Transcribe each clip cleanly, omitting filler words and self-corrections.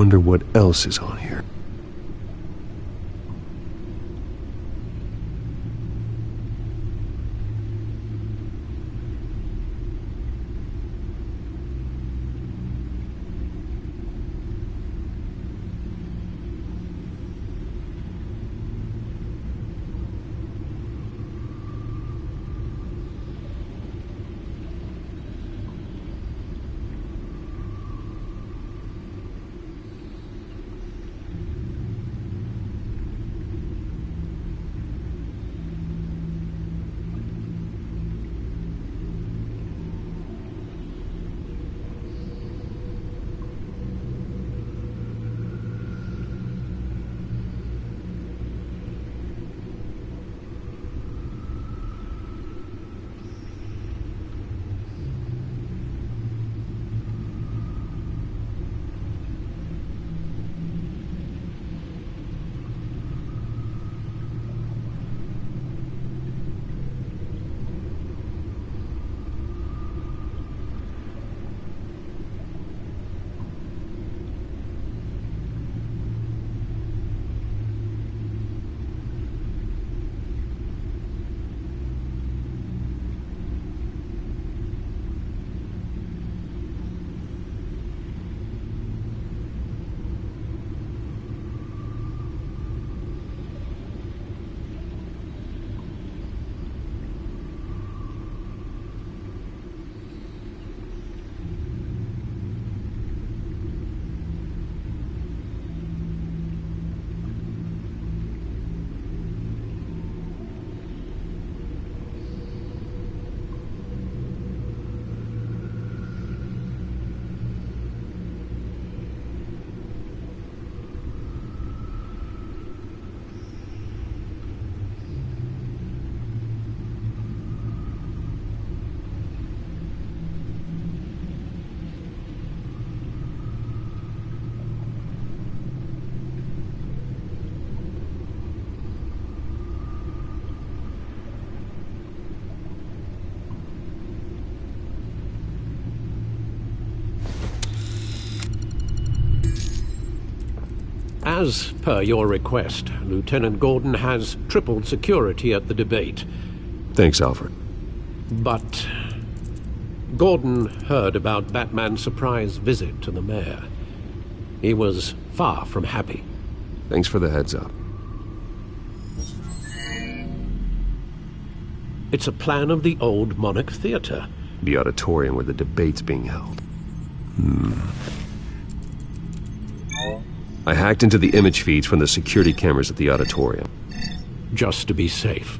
wonder what else is on here. As per your request, Lieutenant Gordon has tripled security at the debate. Thanks, Alfred. But Gordon heard about Batman's surprise visit to the mayor. He was far from happy. Thanks for the heads up. It's a plan of the old Monarch Theater. The auditorium where the debate's being held. I hacked into the image feeds from the security cameras at the auditorium. Just to be safe.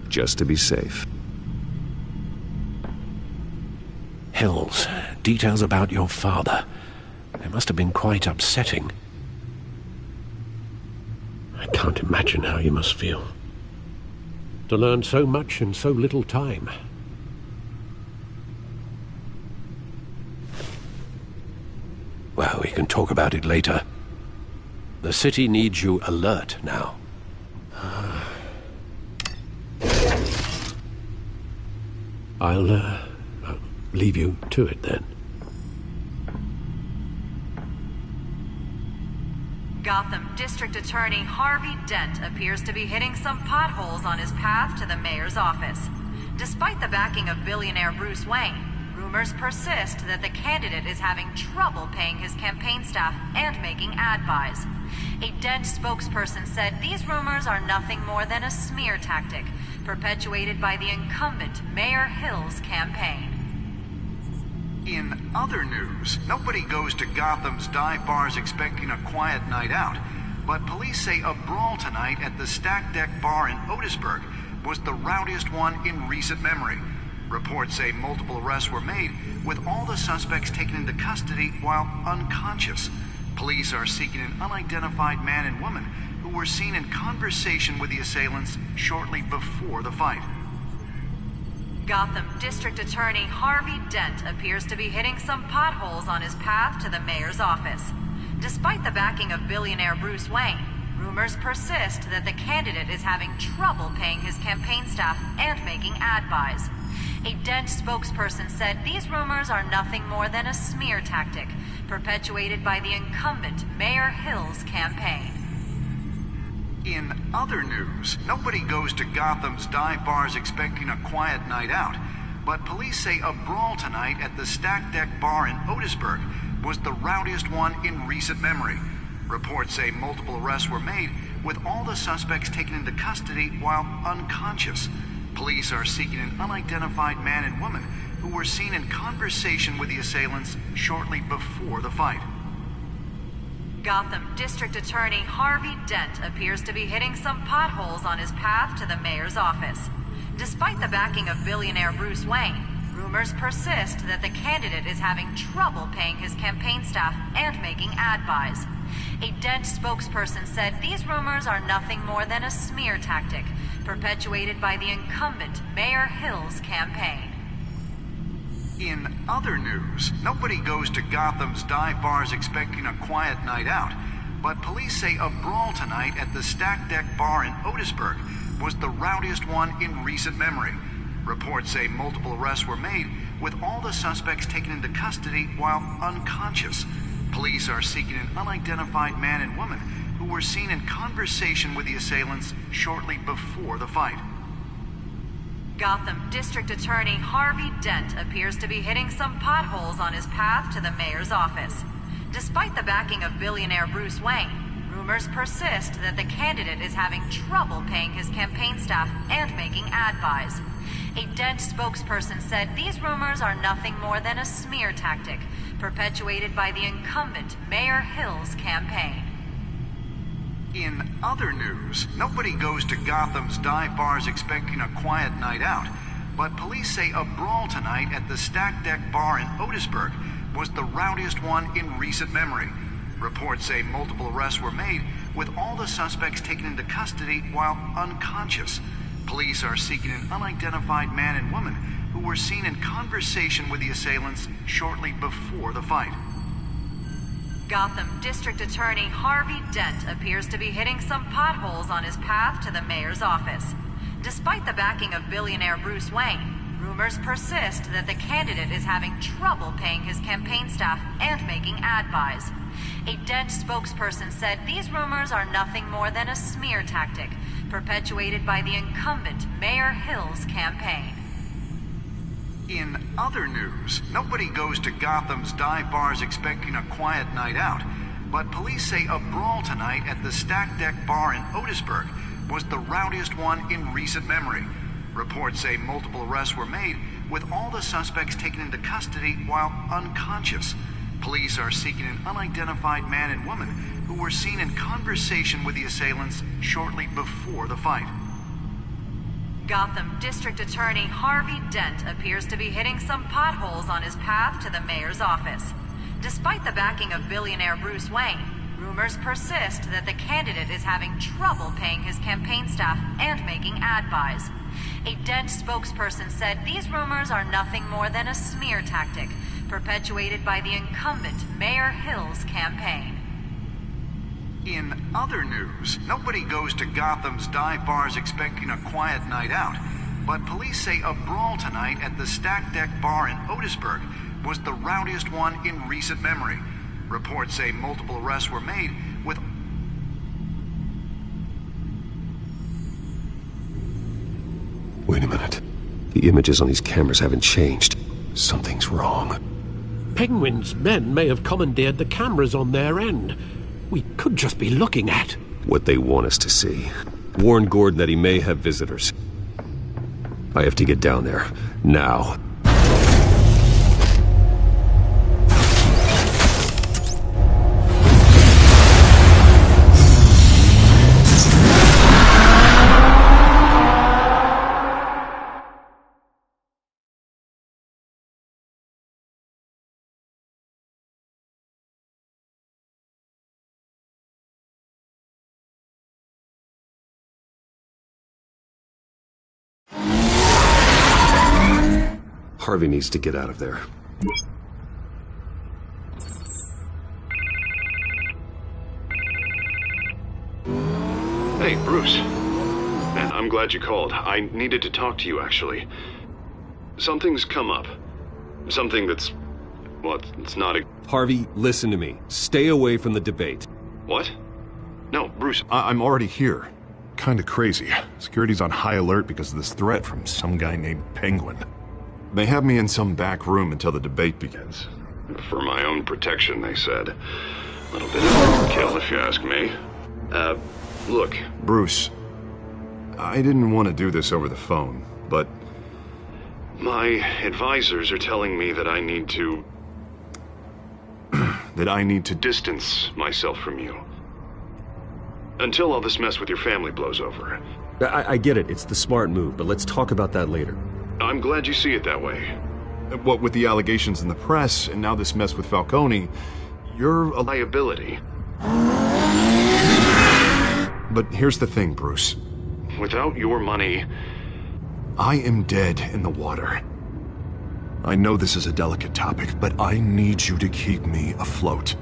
Just to be safe. Hills, details about your father. They must have been quite upsetting. I can't imagine how you must feel. To learn so much in so little time. Well, we can talk about it later. The city needs you alert now. I'll leave you to it then. Gotham District Attorney Harvey Dent appears to be hitting some potholes on his path to the mayor's office. Despite the backing of billionaire Bruce Wayne, rumors persist that the candidate is having trouble paying his campaign staff and making ad buys. A Dent spokesperson said these rumors are nothing more than a smear tactic, perpetuated by the incumbent Mayor Hill's campaign. In other news, nobody goes to Gotham's dive bars expecting a quiet night out, but police say a brawl tonight at the Stack Deck Bar in Otisburg was the rowdiest one in recent memory. Reports say multiple arrests were made, with all the suspects taken into custody while unconscious. Police are seeking an unidentified man and woman who were seen in conversation with the assailants shortly before the fight. Gotham District Attorney Harvey Dent appears to be hitting some potholes on his path to the mayor's office. Despite the backing of billionaire Bruce Wayne, rumors persist that the candidate is having trouble paying his campaign staff and making ad buys. A Dent spokesperson said these rumors are nothing more than a smear tactic perpetuated by the incumbent Mayor Hill's campaign. In other news, nobody goes to Gotham's dive bars expecting a quiet night out, but police say a brawl tonight at the Stack Deck Bar in Otisburg was the rowdiest one in recent memory. Reports say multiple arrests were made, with all the suspects taken into custody while unconscious. Police are seeking an unidentified man and woman who were seen in conversation with the assailants shortly before the fight. Gotham District Attorney Harvey Dent appears to be hitting some potholes on his path to the mayor's office. Despite the backing of billionaire Bruce Wayne, rumors persist that the candidate is having trouble paying his campaign staff and making ad buys. A Dent spokesperson said these rumors are nothing more than a smear tactic perpetuated by the incumbent Mayor Hill's campaign. In other news, nobody goes to Gotham's dive bars expecting a quiet night out, but police say a brawl tonight at the Stack Deck Bar in Otisburg was the rowdiest one in recent memory. Reports say multiple arrests were made, with all the suspects taken into custody while unconscious. Police are seeking an unidentified man and woman who were seen in conversation with the assailants shortly before the fight. Gotham District Attorney Harvey Dent appears to be hitting some potholes on his path to the mayor's office. Despite the backing of billionaire Bruce Wayne, rumors persist that the candidate is having trouble paying his campaign staff and making ad buys. A Dent spokesperson said these rumors are nothing more than a smear tactic perpetuated by the incumbent Mayor Hill's campaign. In other news, nobody goes to Gotham's dive bars expecting a quiet night out, but police say a brawl tonight at the Stack Deck Bar in Otisburg was the rowdiest one in recent memory. Reports say multiple arrests were made, with all the suspects taken into custody while unconscious. Police are seeking an unidentified man and woman who were seen in conversation with the assailants shortly before the fight. Gotham District Attorney Harvey Dent appears to be hitting some potholes on his path to the mayor's office. Despite the backing of billionaire Bruce Wayne, rumors persist that the candidate is having trouble paying his campaign staff and making ad buys. A Dent spokesperson said these rumors are nothing more than a smear tactic perpetuated by the incumbent Mayor Hill's campaign. In other news, nobody goes to Gotham's dive bars expecting a quiet night out, but police say a brawl tonight at the Stack Deck Bar in Otisburg was the rowdiest one in recent memory. Reports say multiple arrests were made, with all the suspects taken into custody while unconscious. Police are seeking an unidentified man and woman who were seen in conversation with the assailants shortly before the fight. Gotham District Attorney Harvey Dent appears to be hitting some potholes on his path to the mayor's office. Despite the backing of billionaire Bruce Wayne, rumors persist that the candidate is having trouble paying his campaign staff and making ad buys. A Dent spokesperson said these rumors are nothing more than a smear tactic perpetuated by the incumbent Mayor Hill's campaign. In other news, nobody goes to Gotham's dive bars expecting a quiet night out, but police say a brawl tonight at the Stack Deck Bar in Otisburg was the rowdiest one in recent memory. Reports say multiple arrests were made, with... Wait a minute. The images on these cameras haven't changed. Something's wrong. Penguin's men may have commandeered the cameras on their end. We could just be looking at What they want us to see. Warn Gordon that he may have visitors. I have to get down there. Now. Harvey needs to get out of there. Hey, Bruce. Man, I'm glad you called. I needed to talk to you, actually. Something's come up. Something that's... well, it's not a... Harvey, listen to me. Stay away from the debate. What? No, Bruce, I'm already here. Kinda crazy. Security's on high alert because of this threat from some guy named Penguin. They have me in some back room until the debate begins. for my own protection, they said. A little bit of overkill, if you ask me. Look. Bruce, I didn't want to do this over the phone, but... my advisors are telling me that I need to... that I need to distance myself from you. Until all this mess with your family blows over. I get it. It's the smart move, but let's talk about that later. I'm glad you see it that way. What with the allegations in the press, and now this mess with Falcone, you're a liability. But here's the thing, Bruce. Without your money... I am dead in the water. I know this is a delicate topic, but I need you to keep me afloat.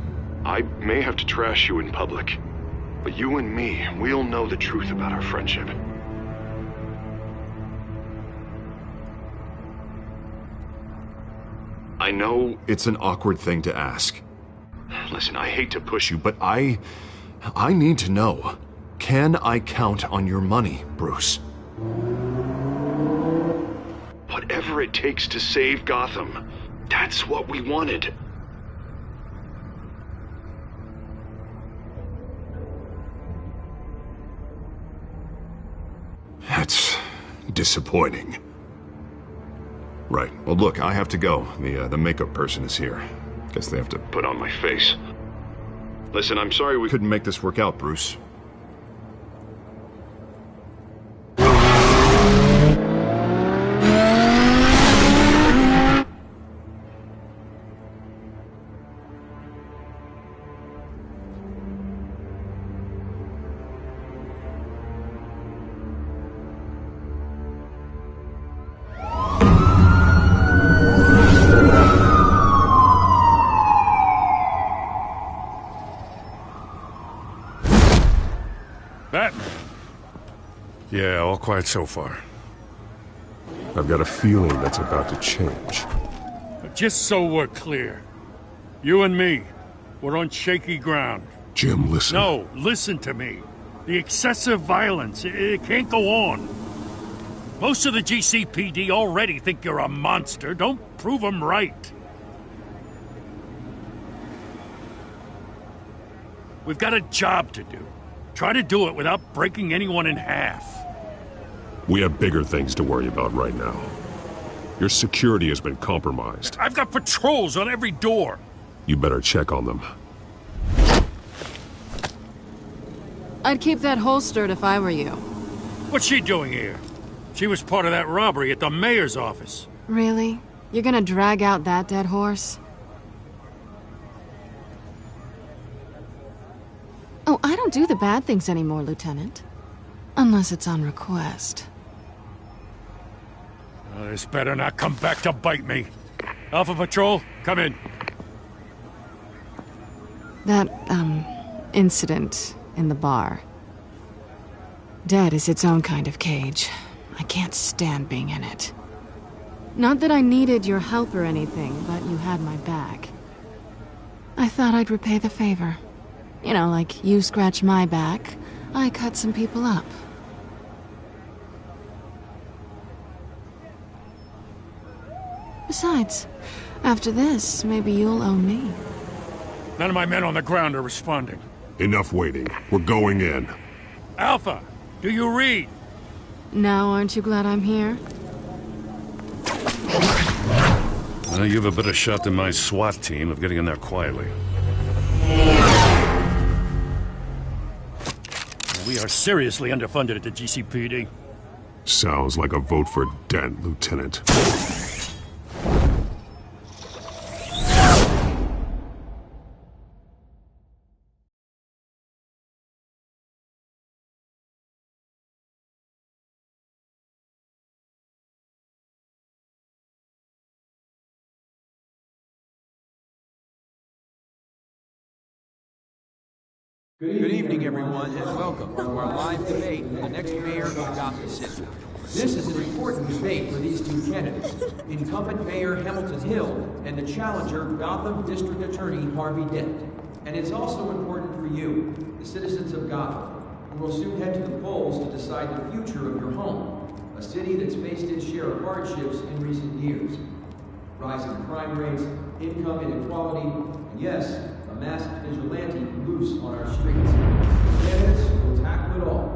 I may have to trash you in public, but you and me, we'll know the truth about our friendship. I know... it's an awkward thing to ask. Listen, I hate to push you, But I need to know. Can I count on your money, Bruce? whatever it takes to save Gotham. That's what we wanted. That's disappointing. Right. Well, look, I have to go. The makeup person is here. Guess they have to Put on my face. Listen, I'm sorry we couldn't make this work out, Bruce. Batman. Yeah, all quiet so far. I've got a feeling that's about to change. But just so we're clear, you and me, we're on shaky ground. Jim, listen. No, listen to me. The excessive violence, it can't go on. Most of the GCPD already think you're a monster. Don't prove them right. We've got a job to do. Try to do it without breaking anyone in half. We have bigger things to worry about right now. Your security has been compromised. I've got patrols on every door. You better check on them. I'd keep that holstered if I were you. What's she doing here? She was part of that robbery at the mayor's office. Really? You're gonna drag out that dead horse? Oh, I don't do the bad things anymore, Lieutenant. Unless it's on request. This better not come back to bite me. Alpha Patrol, come in. That, incident in the bar. Dead is its own kind of cage. I can't stand being in it. Not that I needed your help or anything, but you had my back. I thought I'd repay the favor. You know, like you scratch my back, I cut some people up. Besides, after this, maybe you'll owe me. None of my men on the ground are responding. Enough waiting. We're going in. Alpha, do you read? Now, aren't you glad I'm here? Well, you have a better shot than my SWAT team of getting in there quietly. We are seriously underfunded at the GCPD. Sounds like a vote for Dent, Lieutenant. Good evening, everyone, and welcome to our live debate for the next mayor of Gotham City. This is an important debate for these two candidates, incumbent Mayor Hamilton Hill and the challenger Gotham District Attorney Harvey Dent. And it's also important for you, the citizens of Gotham, who will soon head to the polls to decide the future of your home, a city that's faced its share of hardships in recent years. Rising crime rates, income inequality, and yes, a masked vigilante loose on our streets. The candidates will tackle it all.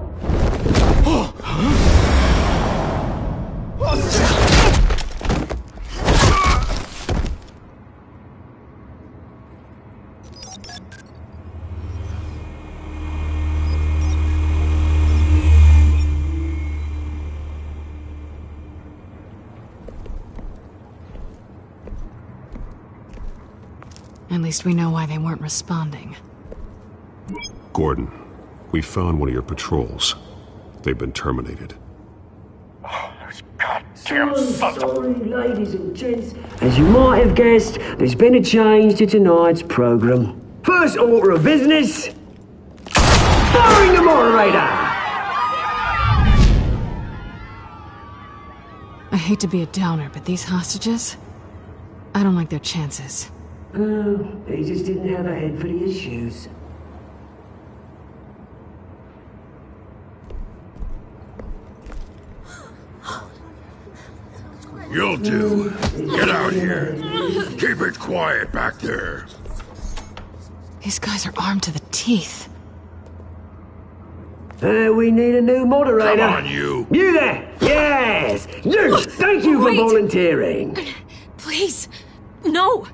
At least we know why they weren't responding. Gordon, we found one of your patrols. They've been terminated. Oh, those goddamn sorry, ladies and gents. As you might have guessed, there's been a change to tonight's program. First order of business, firing the moderator! I hate to be a downer, but these hostages? I don't like their chances. Oh, he just didn't have a head for the issues. You'll do. Get out here. Keep it quiet back there. These guys are armed to the teeth. We need a new moderator. Come on, you. You there! Yes! You! Thank you for volunteering. Please. No.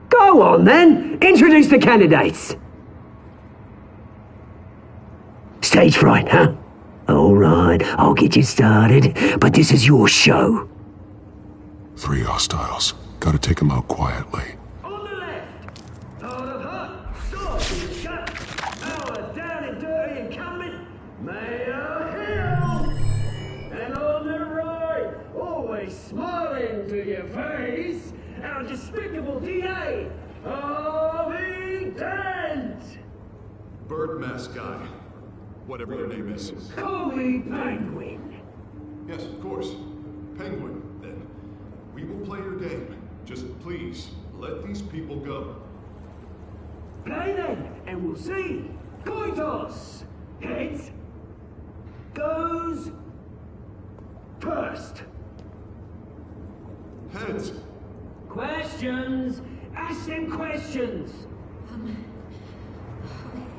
Go on, then. Introduce the candidates. Stage fright, huh? All right, I'll get you started, but this is your show. 3 hostiles. Gotta take them out quietly. On the left, out of hut, stop in the shut, our down and dirty incumbent, Mayor Hill. And on the right, always smiling to your face, our despicable DA, Harvey Dent. Bird mask guy. Whatever your name is. Call me Penguin. Yes, of course. Penguin, then. We will play your game. Just please, let these people go. Play then, and we'll see. Coin toss. Heads goes first. Heads. Questions. Ask them questions.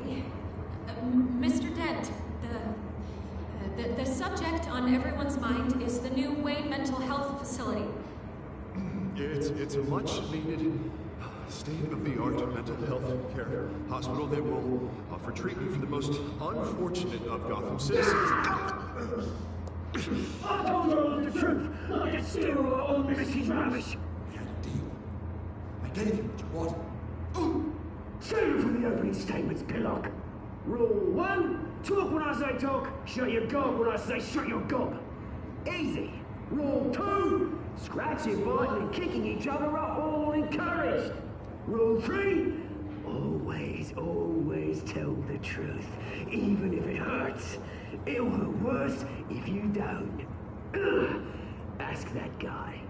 Okay. Mr. Dent, the subject on everyone's mind is the new Wayne Mental Health Facility. It's a much-needed, state-of-the-art mental health care hospital that will offer treatment for the most unfortunate of Gotham citizens. I told you all the truth. I can steal all Mrs. Rubbish. We had a deal. I gave you what you wanted. Save it for the opening statements, Pillock. Rule 1, talk when I say talk, shut your gob when I say shut your gob. Easy. Rule 2, scratching, biting and kicking each other are all encouraged. Rule 3, always tell the truth, even if it hurts. It'll hurt worse if you don't. Ask that guy.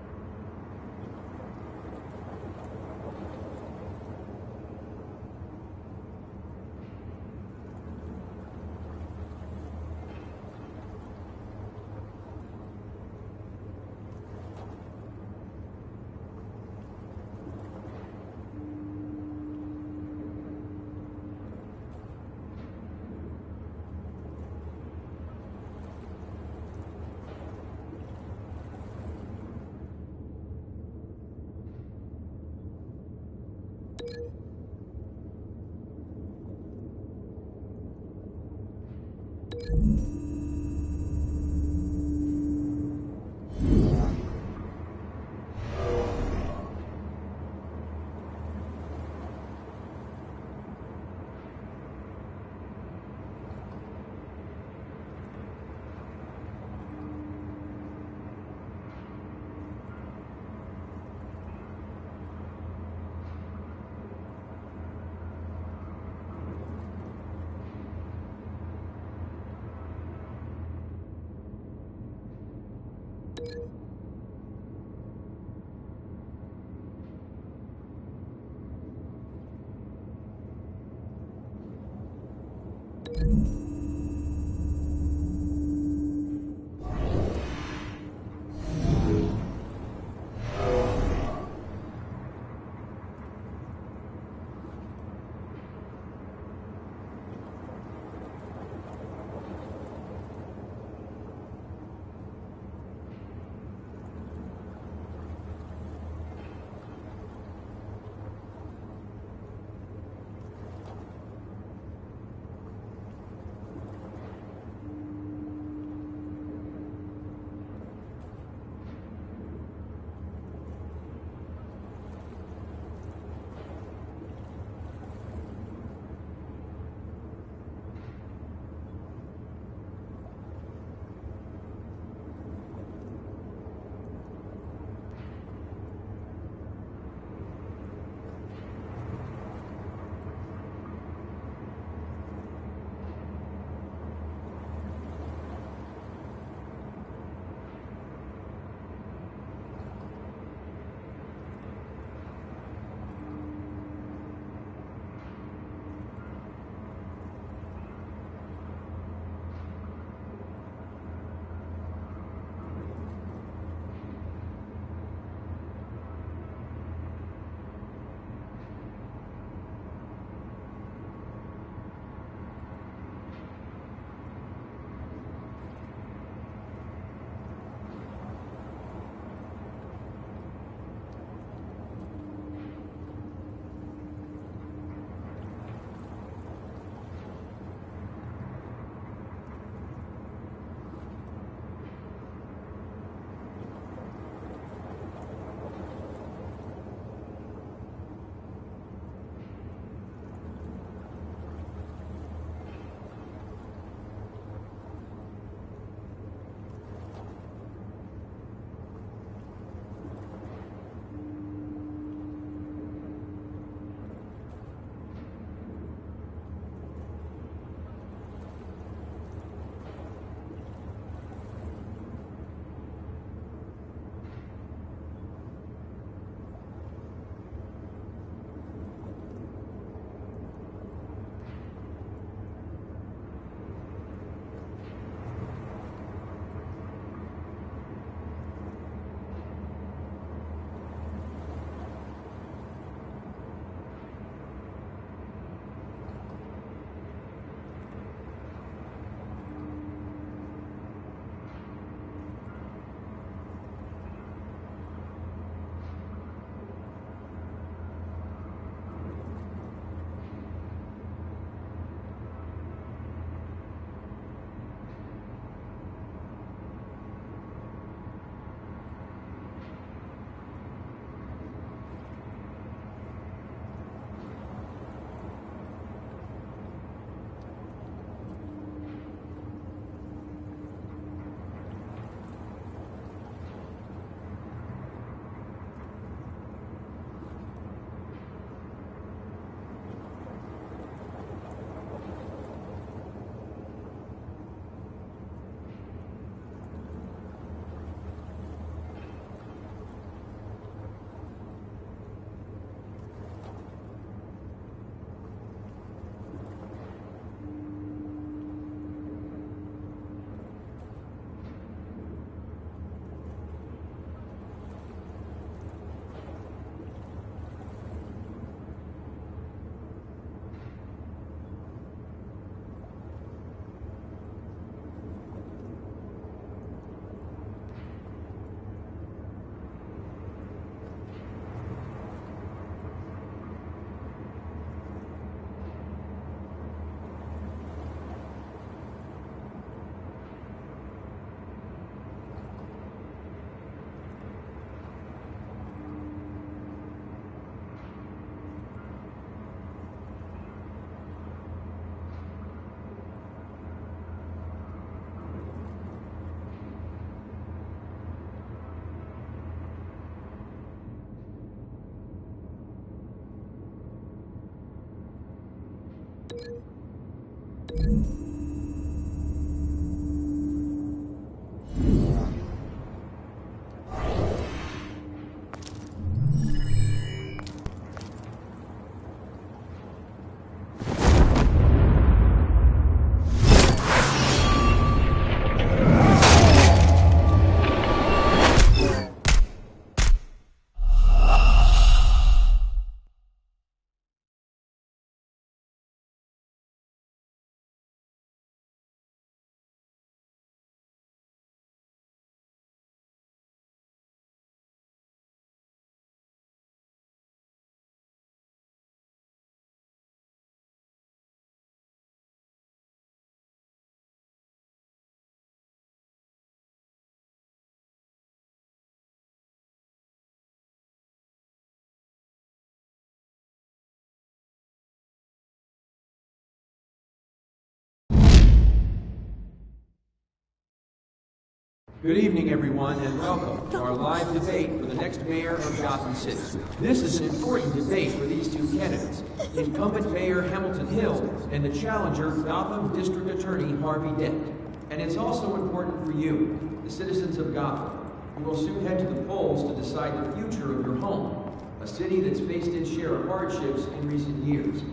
Good evening, everyone, and welcome to our live debate for the next mayor of Gotham City. This is an important debate for these two candidates, incumbent Mayor Hamilton Hill and the challenger Gotham District Attorney Harvey Dent. And it's also important for you, the citizens of Gotham, who will soon head to the polls to decide the future of your home, a city that's faced its share of hardships in recent years.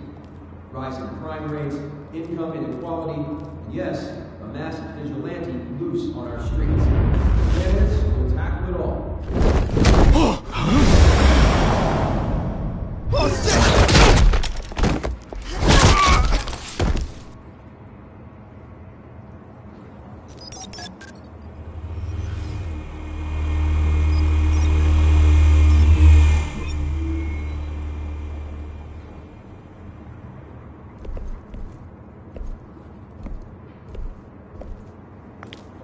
Rising crime rates, income inequality, and yes, a massive vigilante loose on our streets. The candidates will tackle it all. Oh, shit!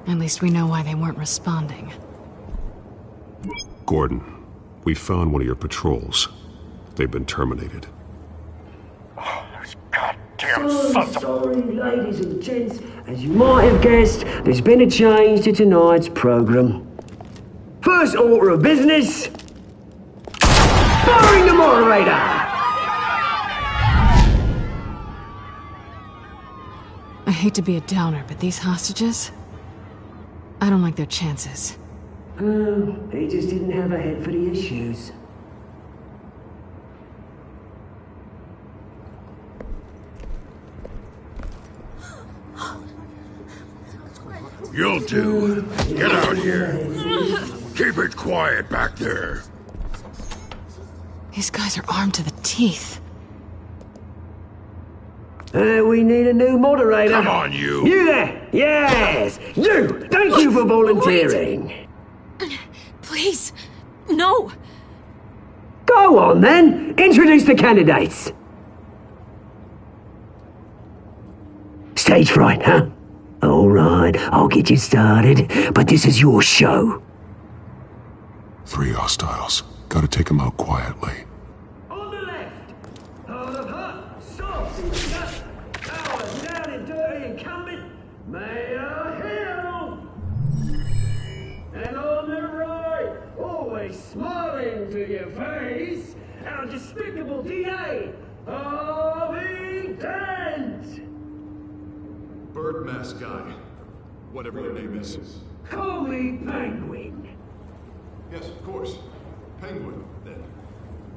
At least we know why they weren't responding. Gordon, we found one of your patrols. They've been terminated. Oh, those goddamn sorry, ladies and gents. As you might have guessed, there's been a change to tonight's program. First order of business... firing the moderator! I hate to be a downer, but these hostages... I don't like their chances. Oh, he just didn't have a head for the issues. You'll do. Get out here. Keep it quiet back there. These guys are armed to the teeth. We need a new moderator. Come on, you. You there? Yes. You. Thank you for volunteering. Please. No. Go on, then. Introduce the candidates. Stage fright, huh? All right, I'll get you started, but this is your show. 3 hostiles. Gotta take them out quietly. On the left, hard of heart, soft and gut, power down and dirty incumbent, Mayor Hill. And on the right, always smiling to your face, our despicable DA, Harvey Dent. Bird mask guy. Whatever your name is. Call me Penguin. Yes, of course. Penguin, then.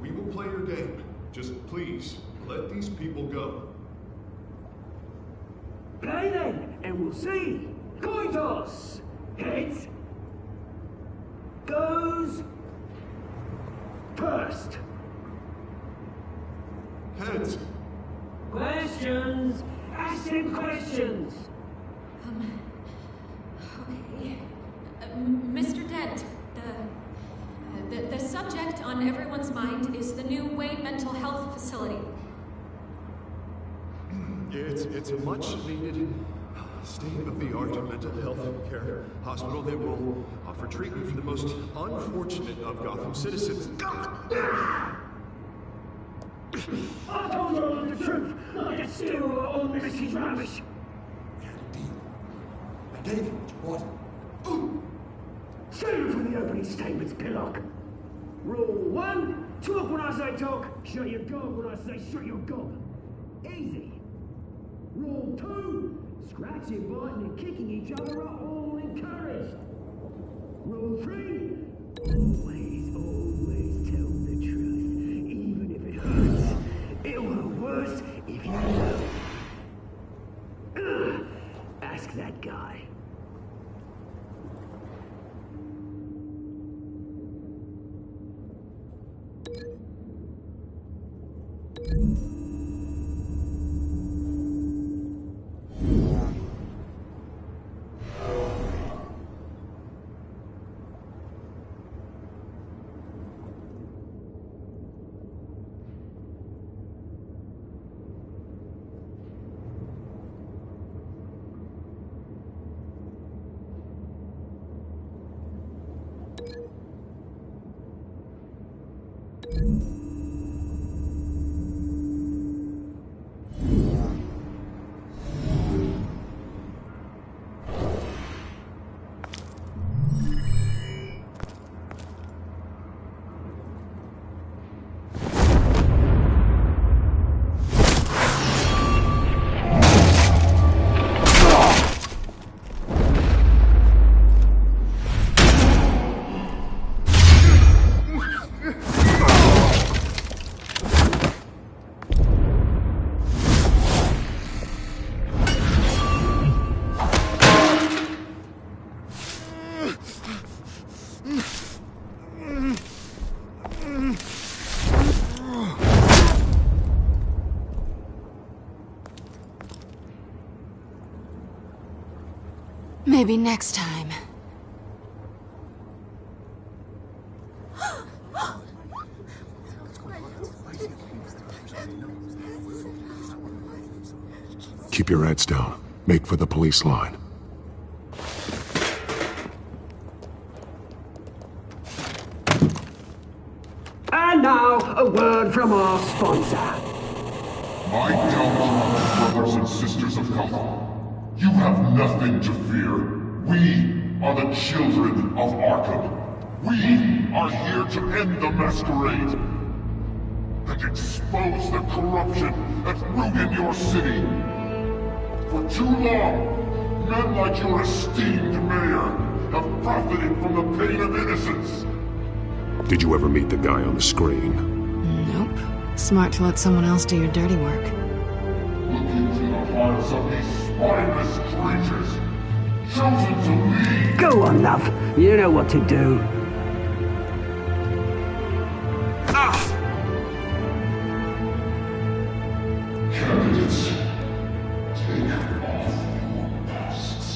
We will play your game. Just please, let these people go. Play then, and we'll see. Coin toss. Heads. Goes. First. Heads. Questions. Ask him questions. Okay. Mr. Dent, the subject on everyone's mind is the new Wayne Mental Health Facility. It's a much-needed state-of-the-art mental health care hospital that will offer treatment for the most unfortunate of Gotham citizens. I told you all the truth, not to steal all Mrs. Rubbish. I gave you what you wanted. Save for the opening statements, Pillock. Rule 1, talk when I say talk, shut your gob when I say shut your gob. Easy. Rule 2, scratching, biting and kicking each other are all encouraged. Rule 3, always tell the truth, even if it hurts. It will hurt worse if you know. Ask that guy. Maybe next time. Keep your heads down. Make for the police line. And now, a word from our sponsor. My downtrodden brothers and sisters of Gotham, you have nothing to fear. We are the children of Arkham. We are here to end the masquerade and expose the corruption that's ruined your city. For too long, men like your esteemed mayor have profited from the pain of innocence. Did you ever meet the guy on the screen? Nope. Smart to let someone else do your dirty work. Look into the hearts of these spineless creatures, chosen to lead. Go on, love. You know what to do. Candidates, take off your masks.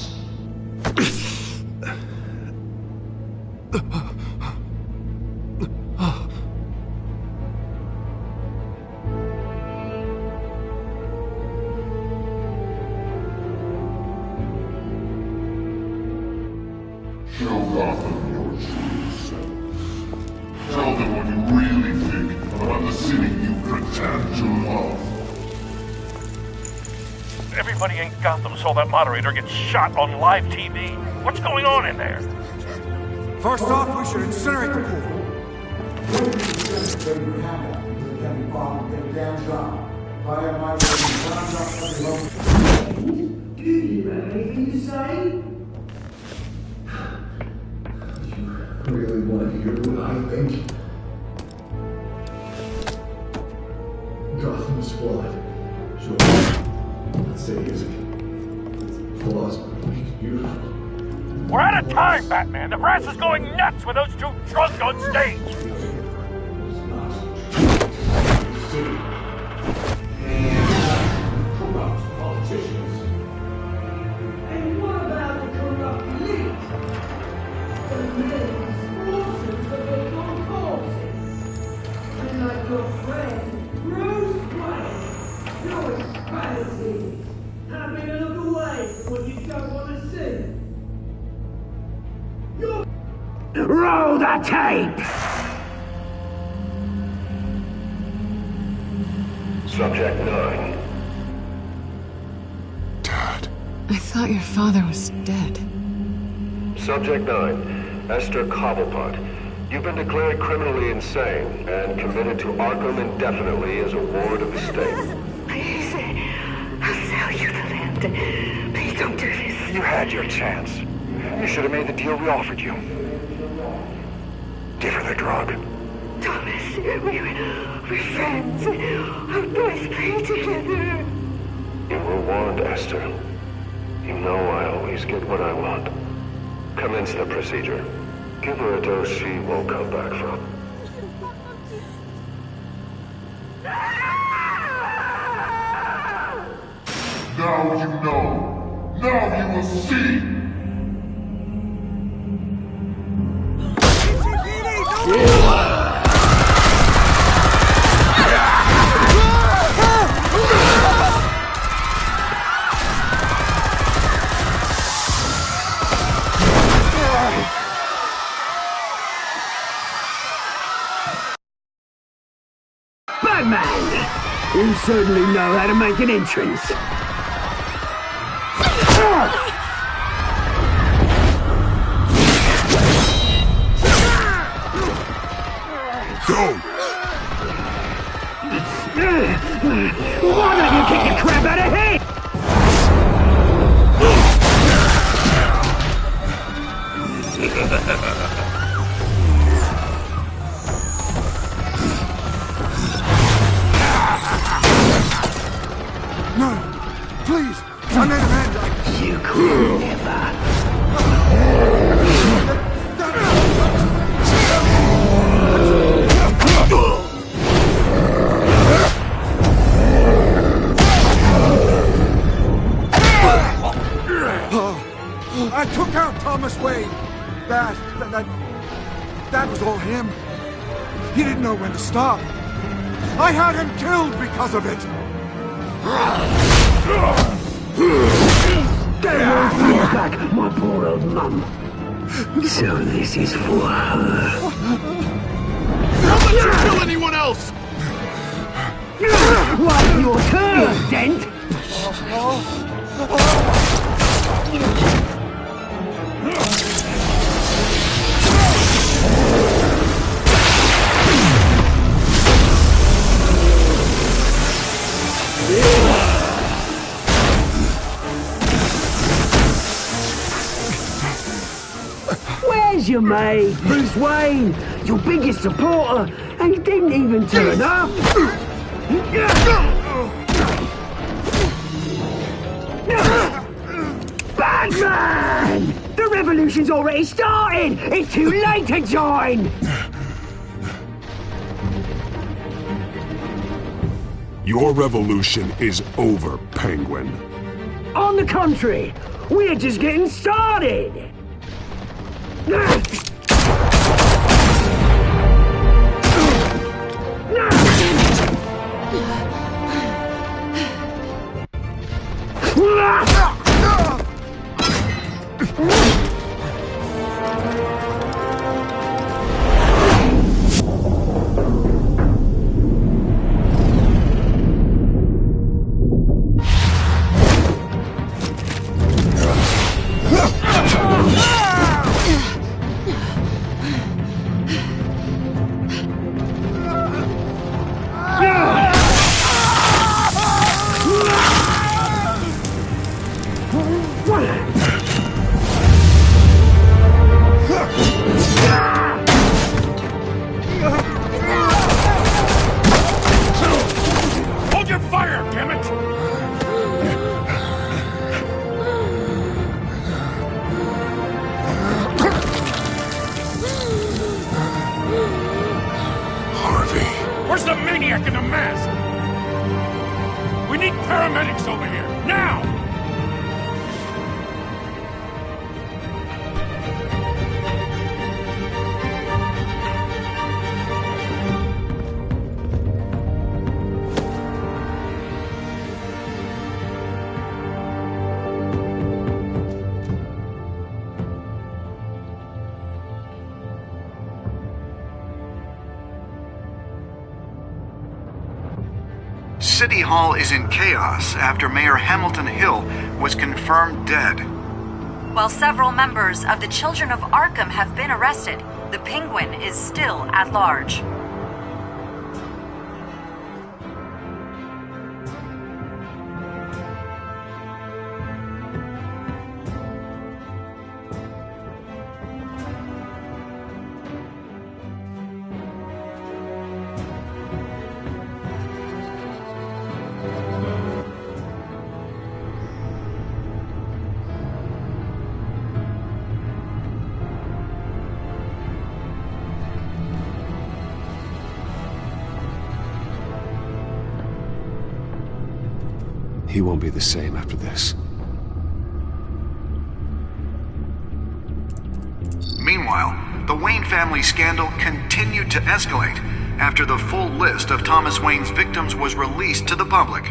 Show Gotham your true selves. Tell them what you really think about the city you pretend to love. Everybody in Gotham saw that moderator get shot on live TV. What's going on in there? First off, we should incinerate the pool. Do you have anything to say? You really want to hear what I think? Gotham is flawed. Sure. Let's say his flaws make it beautiful. We're out of time, Batman. The press is going nuts with those two drunk on stage. Corrupt politicians. And what about the corrupt elite? The men forces of the corpses. And like your friend, Bruce Wayne, your strategy. Happy to look away from what you don't want to see. Roll the tape! Subject 9. Dad. I thought your father was dead. Subject 9. Esther Cobblepot. You've been declared criminally insane and committed to Arkham indefinitely as a ward of the state. Please, I'll sell you the land. Please don't do this. You had your chance. You should have made the deal we offered you. Give her the drug. Thomas, we're friends. Our boys play together. You were warned, Esther. You know I always get what I want. Commence the procedure. Give her a dose she won't come back from. Now you know. Now you will see. Batman! You certainly know how to make an entrance. Go! Why don't you kick the crap out of him? No, please, I made him end. You could never. I took That was all him. He didn't know when to stop. I had him killed because of it! Get back, my poor old mum. So this is for her. Don't let you kill anyone else! What's your turn, Dent? Where's your mate, Bruce Wayne? Your biggest supporter, and he didn't even turn up. Batman! The revolution's already started! It's too late to join! Your revolution is over, Penguin. On the contrary, we're just getting started! Hold your fire, damn it! Harvey. Where's the maniac in the mask? We need paramedics over here, now! City Hall is in chaos after Mayor Hamilton Hill was confirmed dead. While several members of the Children of Arkham have been arrested, the Penguin is still at large. He won't be the same after this. Meanwhile, the Wayne family scandal continued to escalate after the full list of Thomas Wayne's victims was released to the public.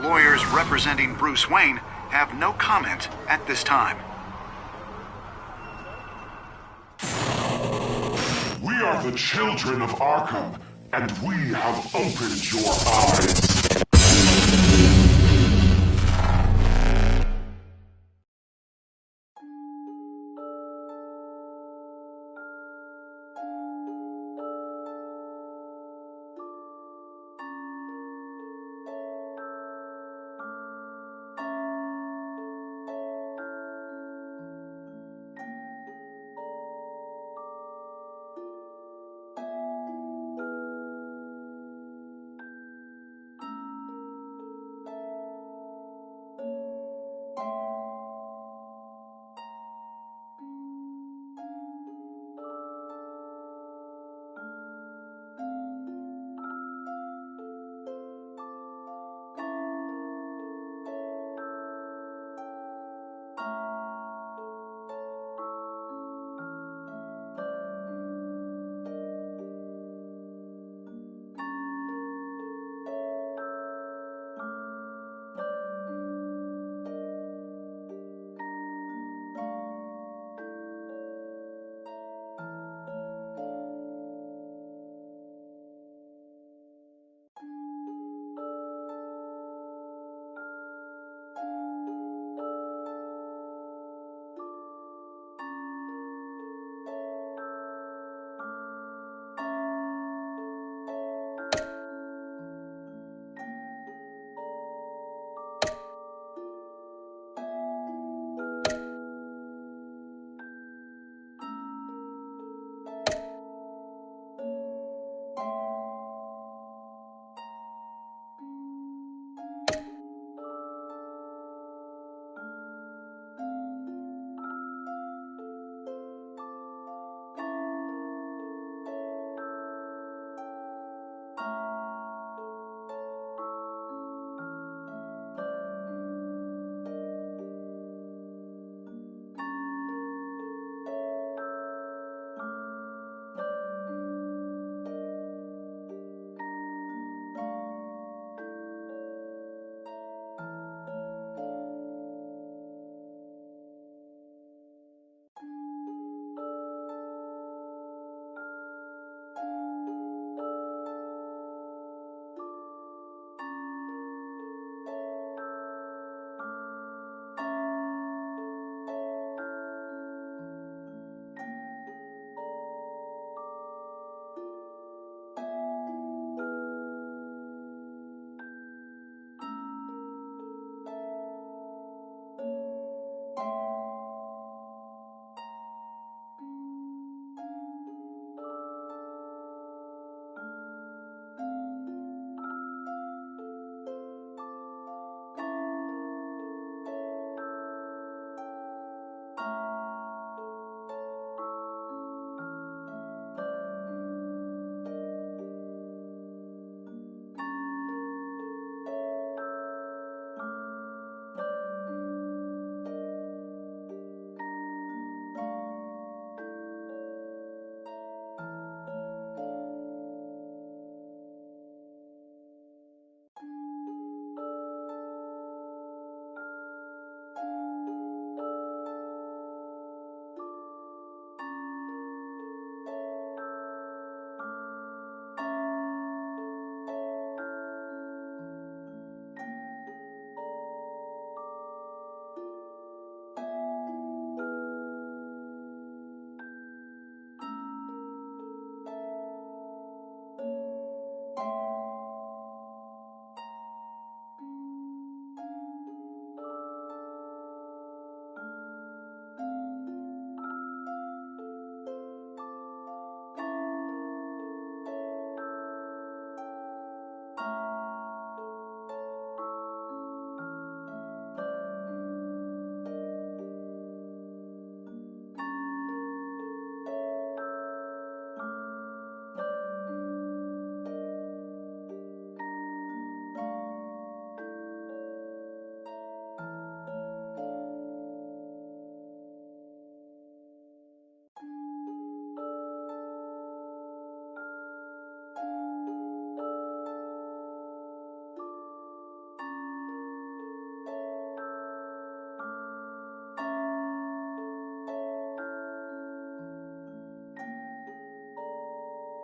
Lawyers representing Bruce Wayne have no comment at this time. We are the children of Arkham, and we have opened your eyes.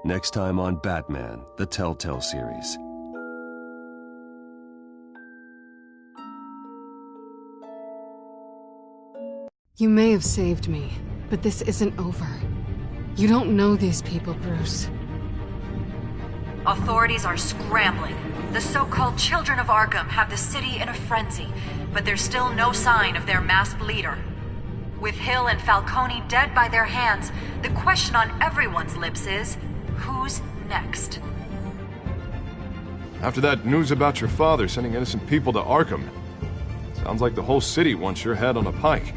Next time on Batman, the Telltale series. You may have saved me, but this isn't over. You don't know these people, Bruce. Authorities are scrambling. The so-called Children of Arkham have the city in a frenzy, but there's still no sign of their masked leader. With Hill and Falcone dead by their hands, the question on everyone's lips is, who's next? After that news about your father sending innocent people to Arkham, sounds like the whole city wants your head on a pike.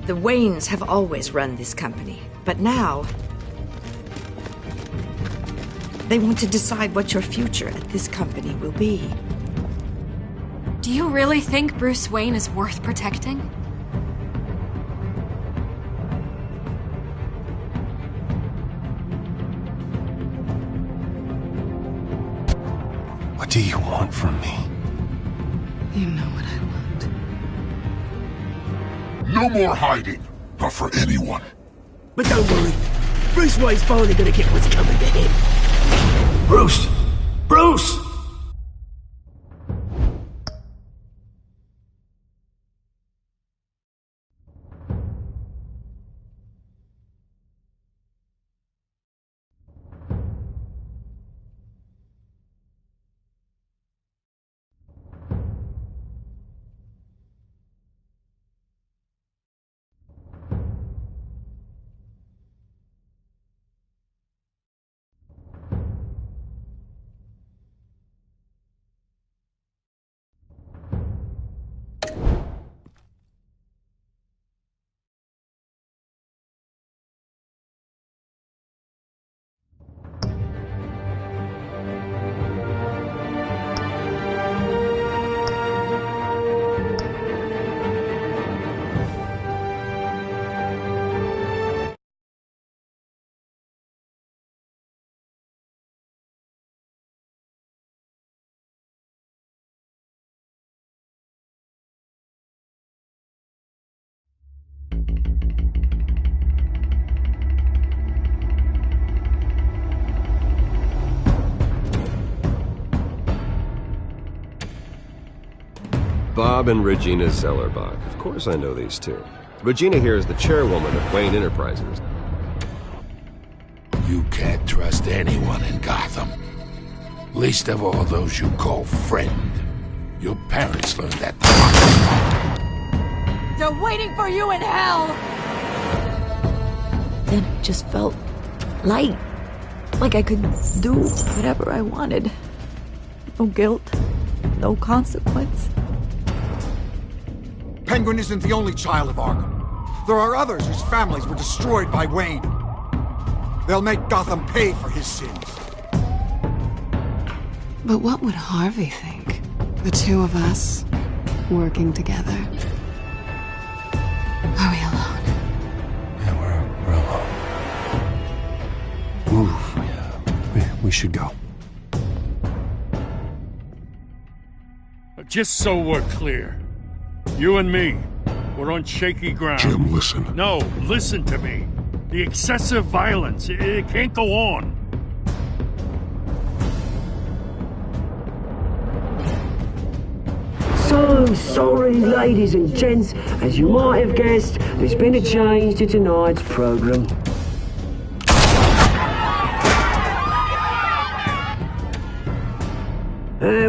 The Waynes have always run this company, but now they want to decide what your future at this company will be. Do you really think Bruce Wayne is worth protecting? What do you want from me? You know what I want. No more hiding, not for anyone. But don't worry, Bruce Wayne's finally gonna get what's coming to him. Bruce! Bruce! Bob and Regina Zellerbach. Of course I know these two. Regina here is the chairwoman of Wayne Enterprises. You can't trust anyone in Gotham. Least of all those you call friend. Your parents learned that. They're waiting for you in hell! Then it just felt light. Like I could do whatever I wanted. No guilt, no consequence. Penguin isn't the only child of Arkham. There are others whose families were destroyed by Wayne. They'll make Gotham pay for his sins. But what would Harvey think? The two of us, working together. Are we alone? Yeah, we're alone. Move. We should go. Just so we're clear, you and me, we're on shaky ground. Jim, listen. No, listen to me. The excessive violence, it can't go on. So sorry, ladies and gents. As you might have guessed, there's been a change to tonight's program.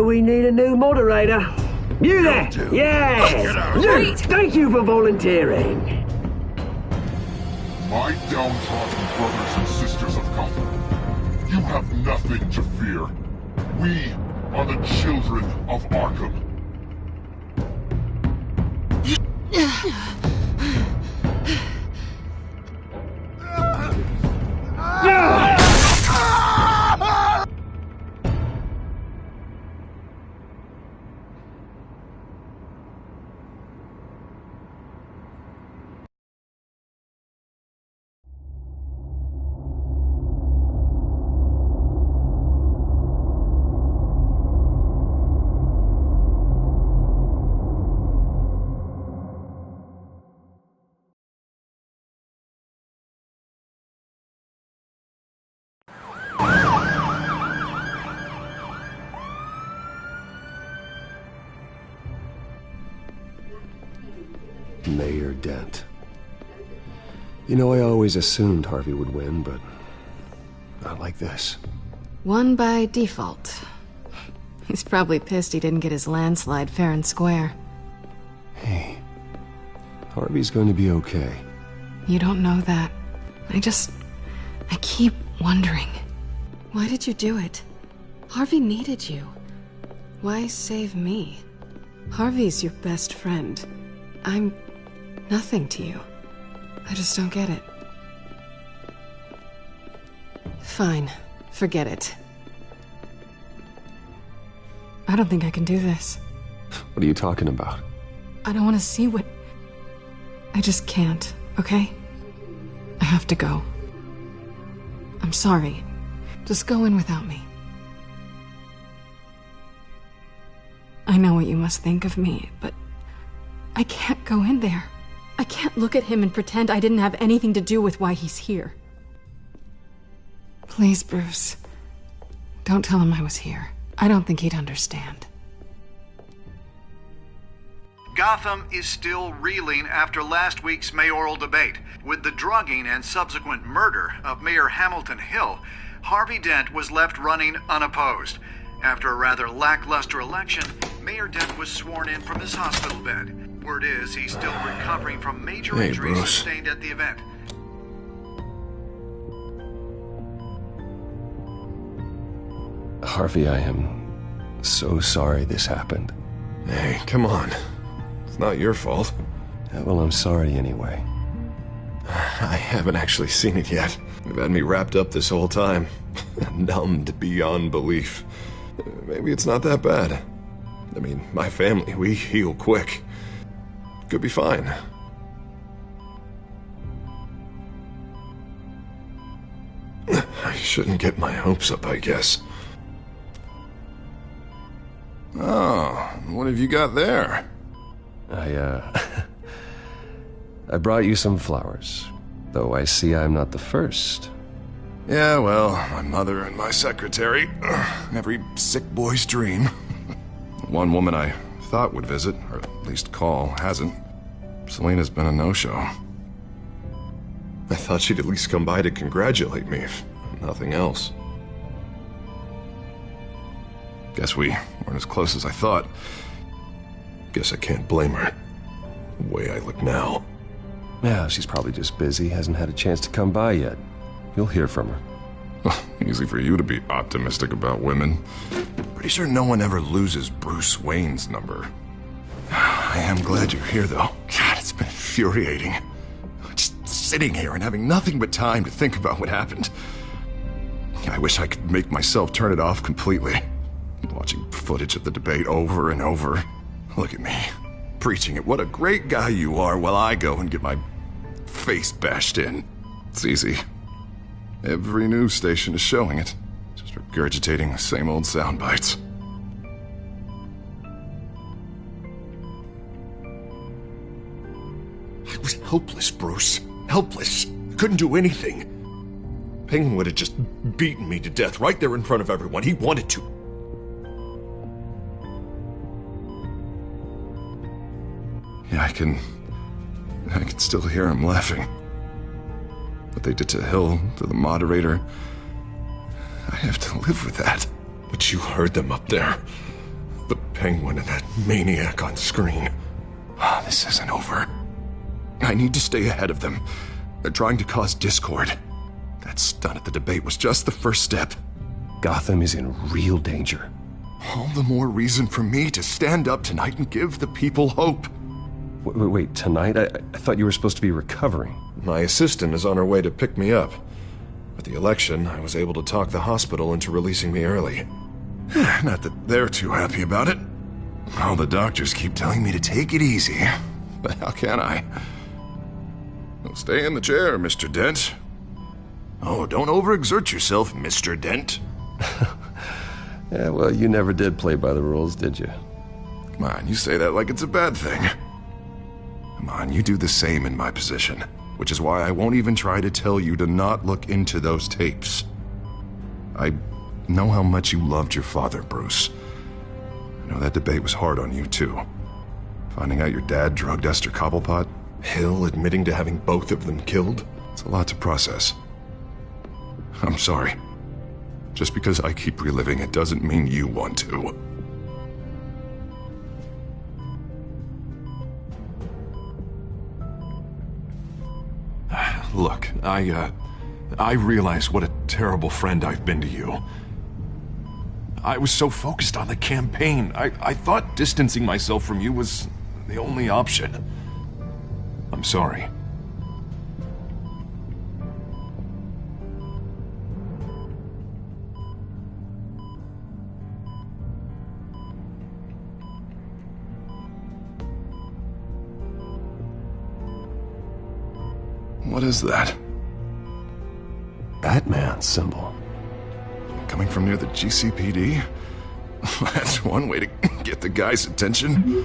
We need a new moderator. You there? Yes! You! Thank you for volunteering. My downtrodden brothers and sisters of Gotham, you have nothing to fear. We are the children of Arkham. Mayor Dent. You know, I always assumed Harvey would win, but not like this. Won by default. He's probably pissed he didn't get his landslide fair and square. Hey, Harvey's going to be okay. You don't know that. I keep wondering. Why did you do it? Harvey needed you. Why save me? Harvey's your best friend. I'm nothing to you. I just don't get it. Fine. Forget it. I don't think I can do this. What are you talking about? I don't want to see what... I just can't, okay? I have to go. I'm sorry. Just go in without me. I know what you must think of me, but I can't go in there. I can't look at him and pretend I didn't have anything to do with why he's here. Please, Bruce. Don't tell him I was here. I don't think he'd understand. Gotham is still reeling after last week's mayoral debate. With the drugging and subsequent murder of Mayor Hamilton Hill, Harvey Dent was left running unopposed. After a rather lackluster election, Mayor Dent was sworn in from his hospital bed. Word is he's still recovering from major injuries sustained at the event. Harvey, I am so sorry this happened. Hey, come on. It's not your fault. Yeah, well, I'm sorry anyway. I haven't actually seen it yet. You've had me wrapped up this whole time. Numbed beyond belief. Maybe it's not that bad. I mean, my family, we heal quick. Could be fine. I shouldn't get my hopes up, I guess. Oh, what have you got there? I brought you some flowers. Though I see I'm not the first. Yeah, well, my mother and my secretary. Every sick boy's dream. One woman I thought would visit, or at least call, hasn't. Selena's been a no-show. I thought she'd at least come by to congratulate me, if nothing else. Guess we weren't as close as I thought. Guess I can't blame her. The way I look now. Yeah, she's probably just busy, hasn't had a chance to come by yet. You'll hear from her. Easy for you to be optimistic about women. Pretty sure no one ever loses Bruce Wayne's number. I am glad you're here, though. God, it's been infuriating. Just sitting here and having nothing but time to think about what happened. I wish I could make myself turn it off completely. Watching footage of the debate over and over. Look at me, preaching it. What a great guy you are, while I go and get my face bashed in. It's easy. Every news station is showing it. Just regurgitating the same old sound bites. I was helpless, Bruce. Helpless. Couldn't do anything. Penguin would have just beaten me to death right there in front of everyone. He wanted to. Yeah, I can still hear him laughing. What they did to Hill, to the moderator, I have to live with that. But you heard them up there. The Penguin and that maniac on screen. This isn't over. I need to stay ahead of them. They're trying to cause discord. That stunt at the debate was just the first step. Gotham is in real danger. All the more reason for me to stand up tonight and give the people hope. Wait, tonight? I thought you were supposed to be recovering. My assistant is on her way to pick me up. With the election, I was able to talk the hospital into releasing me early. Not that they're too happy about it. All the doctors keep telling me to take it easy. But how can I? Well, stay in the chair, Mr. Dent. Oh, don't overexert yourself, Mr. Dent. Yeah, well, you never did play by the rules, did you? Come on, you say that like it's a bad thing. Come on, you do the same in my position. Which is why I won't even try to tell you to not look into those tapes. I know how much you loved your father, Bruce. I know that debate was hard on you, too. Finding out your dad drugged Esther Cobblepot, Hill admitting to having both of them killed. It's a lot to process. I'm sorry. Just because I keep reliving it doesn't mean you want to. Look, I realize what a terrible friend I've been to you. I was so focused on the campaign. I thought distancing myself from you was the only option. I'm sorry. What is that? Batman's symbol. Coming from near the GCPD? That's one way to get the guy's attention.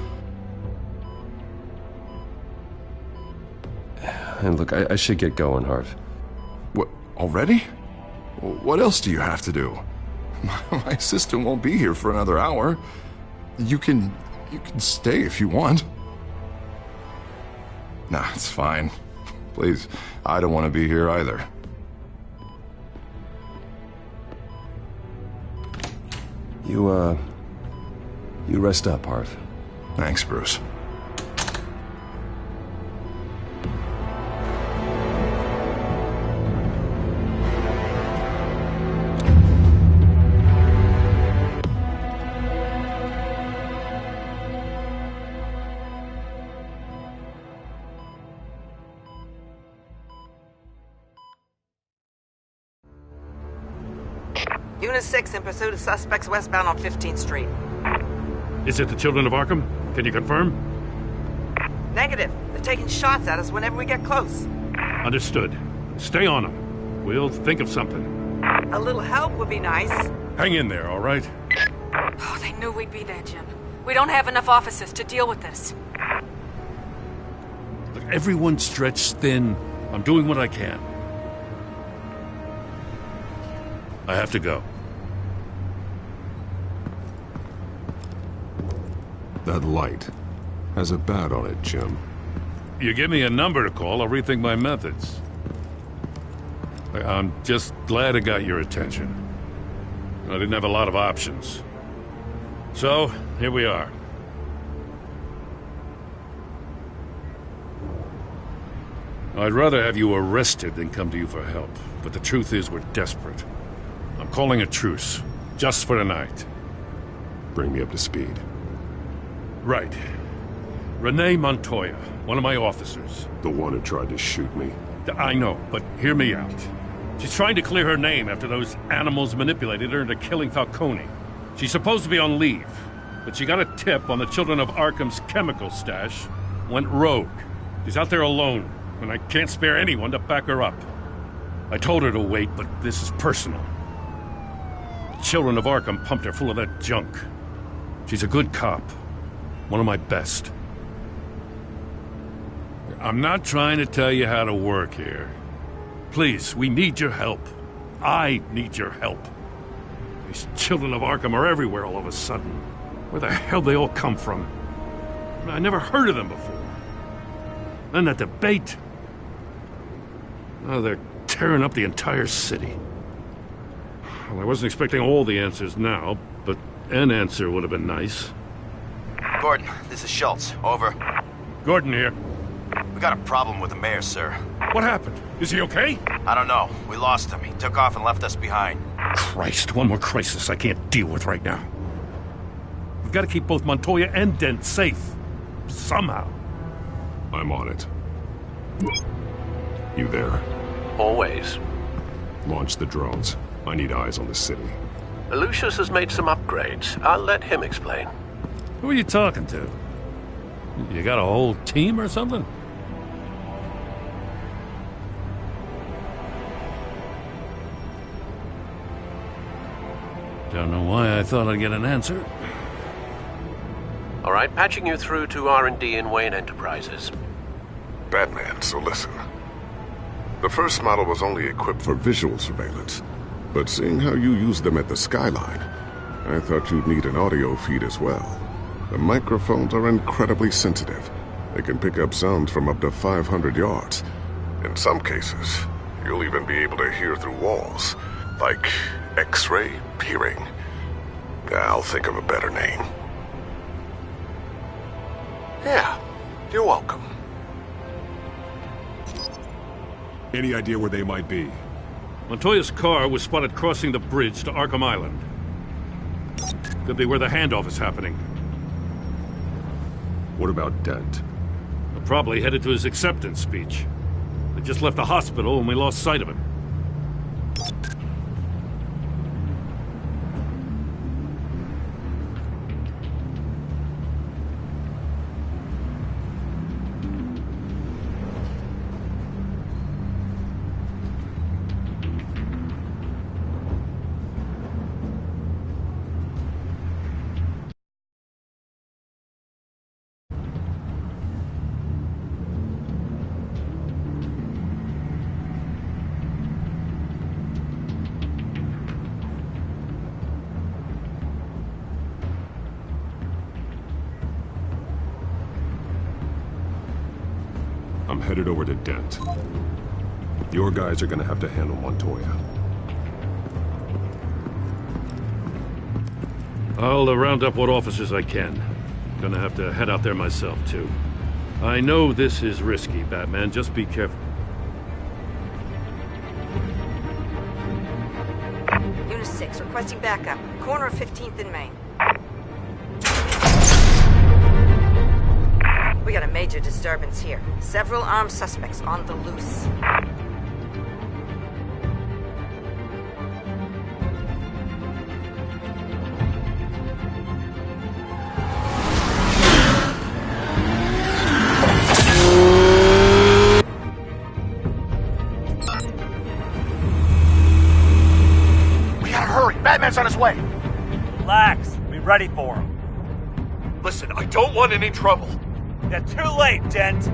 And look, I should get going, Harv. What, already? What else do you have to do? My assistant won't be here for another hour. You can stay if you want. Nah, it's fine. Please, I don't want to be here either. You rest up, Harv. Thanks, Bruce. Unit 6 in pursuit of suspects westbound on 15th Street. Is it the Children of Arkham? Can you confirm? Negative. They're taking shots at us whenever we get close. Understood. Stay on them. We'll think of something. A little help would be nice. Hang in there, all right? Oh, they knew we'd be there, Jim. We don't have enough officers to deal with this. Look, everyone's stretched thin. I'm doing what I can. I have to go. That light has a bat on it, Jim. You give me a number to call, I'll rethink my methods. I'm just glad it got your attention. I didn't have a lot of options. So, here we are. I'd rather have you arrested than come to you for help, but the truth is we're desperate. I'm calling a truce, just for tonight. Bring me up to speed. Right. Renee Montoya, one of my officers. The one who tried to shoot me. I know, but hear me out. She's trying to clear her name after those animals manipulated her into killing Falcone. She's supposed to be on leave, but she got a tip on the Children of Arkham's chemical stash, went rogue. She's out there alone, and I can't spare anyone to back her up. I told her to wait, but this is personal. The Children of Arkham pumped her full of that junk. She's a good cop. One of my best. I'm not trying to tell you how to work here. Please, we need your help. I need your help. These Children of Arkham are everywhere all of a sudden. Where the hell they all come from? I never heard of them before. Then that debate. Now they're tearing up the entire city. Well, I wasn't expecting all the answers now, but an answer would have been nice. Gordon, this is Schultz. Over. Gordon here. We got a problem with the mayor, sir. What happened? Is he okay? I don't know. We lost him. He took off and left us behind. Christ, one more crisis I can't deal with right now. We've got to keep both Montoya and Dent safe. Somehow. I'm on it. You there? Always. Launch the drones. I need eyes on the city. Lucius has made some upgrades. I'll let him explain. Who are you talking to? You got a whole team or something? Don't know why I thought I'd get an answer. All right, patching you through to R&D in Wayne Enterprises. Batman, so listen. The first model was only equipped for visual surveillance, but seeing how you use them at the skyline, I thought you'd need an audio feed as well. The microphones are incredibly sensitive. They can pick up sounds from up to 500 yards. In some cases, you'll even be able to hear through walls, like X-ray peering. I'll think of a better name. Yeah, you're welcome. Any idea where they might be? Montoya's car was spotted crossing the bridge to Arkham Island. Could be where the handoff is happening. What about Dent? They're probably headed to his acceptance speech. They just left the hospital and we lost sight of him. I'm headed over to Dent. Your guys are gonna have to handle Montoya. I'll round up what officers I can. Gonna have to head out there myself, too. I know this is risky, Batman. Just be careful. Unit 6, requesting backup. Corner of 15th and Main. We got a major disturbance here. Several armed suspects on the loose. We gotta hurry. Batman's on his way. Relax. Be ready for him. Listen, I don't want any trouble. You're too late, Dent.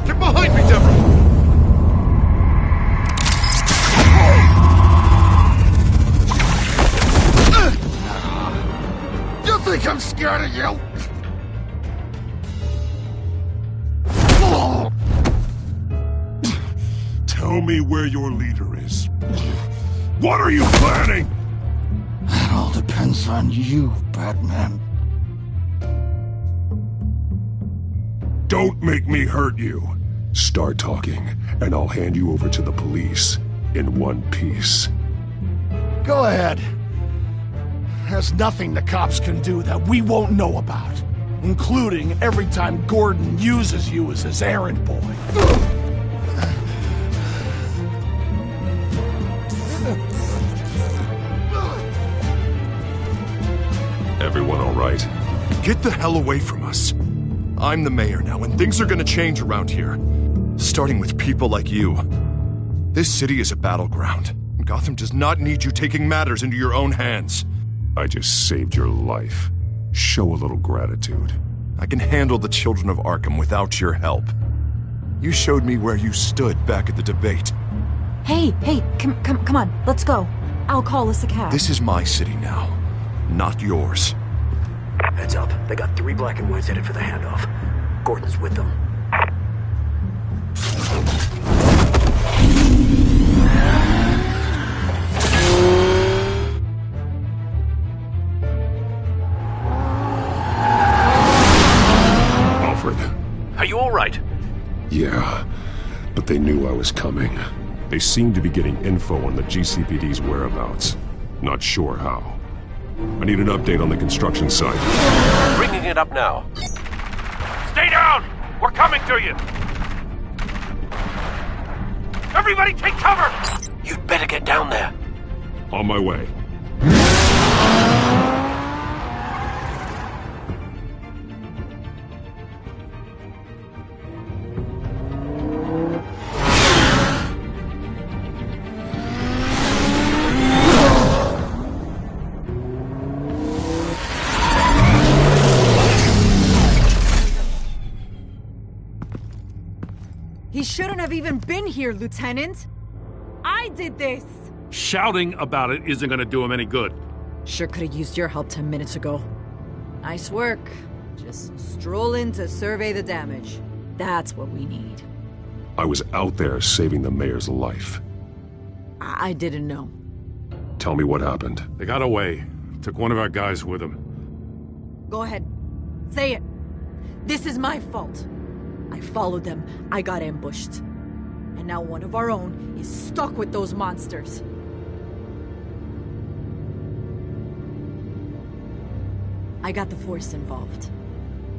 Get behind me, Deborah! I'm scared of you! Tell me where your leader is. What are you planning? That all depends on you, Batman. Don't make me hurt you. Start talking, and I'll hand you over to the police in one piece. Go ahead. There's nothing the cops can do that we won't know about, including every time Gordon uses you as his errand boy. Everyone all right? Get the hell away from us. I'm the mayor now, and things are gonna change around here. Starting with people like you. This city is a battleground. Gotham does not need you taking matters into your own hands. I just saved your life. Show a little gratitude. I can handle the children of Arkham without your help. You showed me where you stood back at the debate. Hey, come on, let's go. I'll call us a cab. This is my city now, not yours. Heads up, they got 3 black and whites headed for the handoff. Gordon's with them. Are you all right? Yeah, but they knew I was coming. They seem to be getting info on the GCPD's whereabouts. Not sure how. I need an update on the construction site. Bringing it up now. Stay down! We're coming to you! Everybody take cover! You'd better get down there. On my way. He shouldn't have even been here, Lieutenant. I did this. Shouting about it isn't gonna do him any good. Sure could have used your help 10 minutes ago. Nice work. Just stroll in to survey the damage. That's what we need. I was out there saving the mayor's life. I didn't know. Tell me what happened. They got away. Took one of our guys with them. Go ahead. Say it. This is my fault. I followed them. I got ambushed. And now one of our own is stuck with those monsters. I got the Force involved.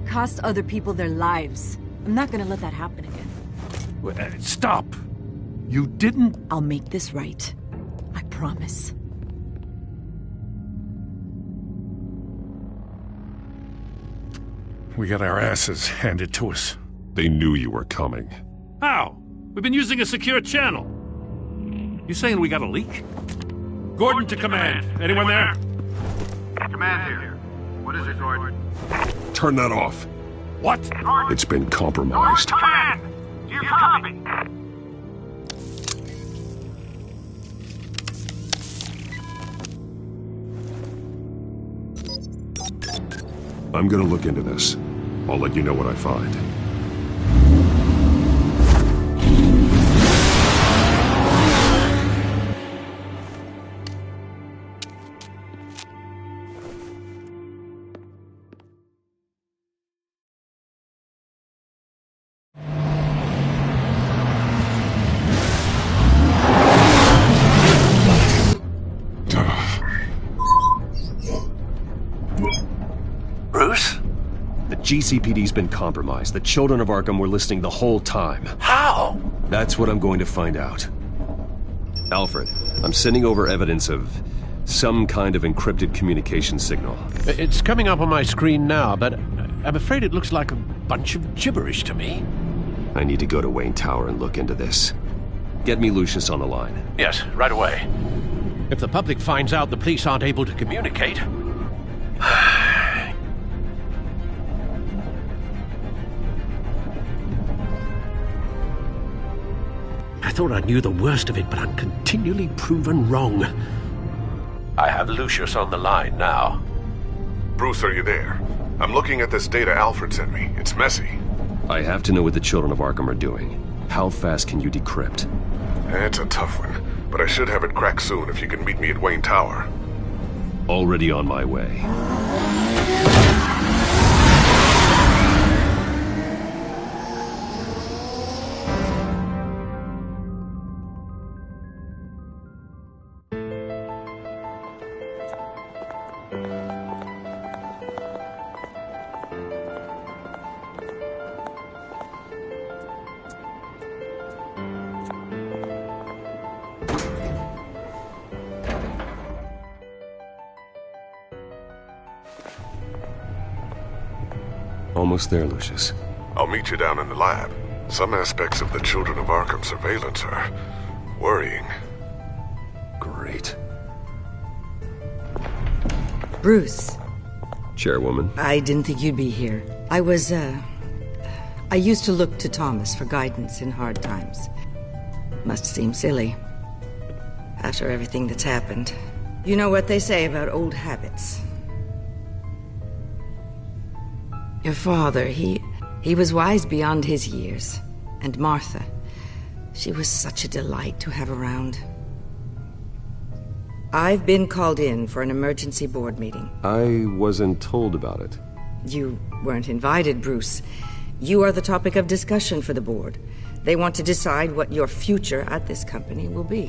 Cost other people their lives. I'm not gonna let that happen again. Stop! You didn't... I'll make this right. I promise. We got our asses handed to us. They knew you were coming. How? We've been using a secure channel. You saying we got a leak? Gordon to command. Anyone there? Command here. What is it, Gordon? Turn that off. What? It's been compromised. Command! Do you copy? I'm gonna look into this. I'll let you know what I find. Bruce? The GCPD's been compromised. The children of Arkham were listening the whole time. How? That's what I'm going to find out. Alfred, I'm sending over evidence of some kind of encrypted communication signal. It's coming up on my screen now, but I'm afraid it looks like a bunch of gibberish to me. I need to go to Wayne Tower and look into this. Get me Lucius on the line. Yes, right away. If the public finds out the police aren't able to communicate... I thought I knew the worst of it, but I'm continually proven wrong. I have Lucius on the line now. Bruce, are you there? I'm looking at this data Alfred sent me. It's messy. I have to know what the children of Arkham are doing. How fast can you decrypt? It's a tough one, but I should have it cracked soon if you can meet me at Wayne Tower. Already on my way. Almost there, Lucius. I'll meet you down in the lab. Some aspects of the Children of Arkham surveillance are worrying. Great. Bruce. Chairwoman. I didn't think you'd be here. I used to look to Thomas for guidance in hard times. Must seem silly. After everything that's happened. You know what they say about old habits. Your father, he was wise beyond his years. And Martha, she was such a delight to have around. I've been called in for an emergency board meeting. I wasn't told about it. You weren't invited, Bruce. You are the topic of discussion for the board. They want to decide what your future at this company will be.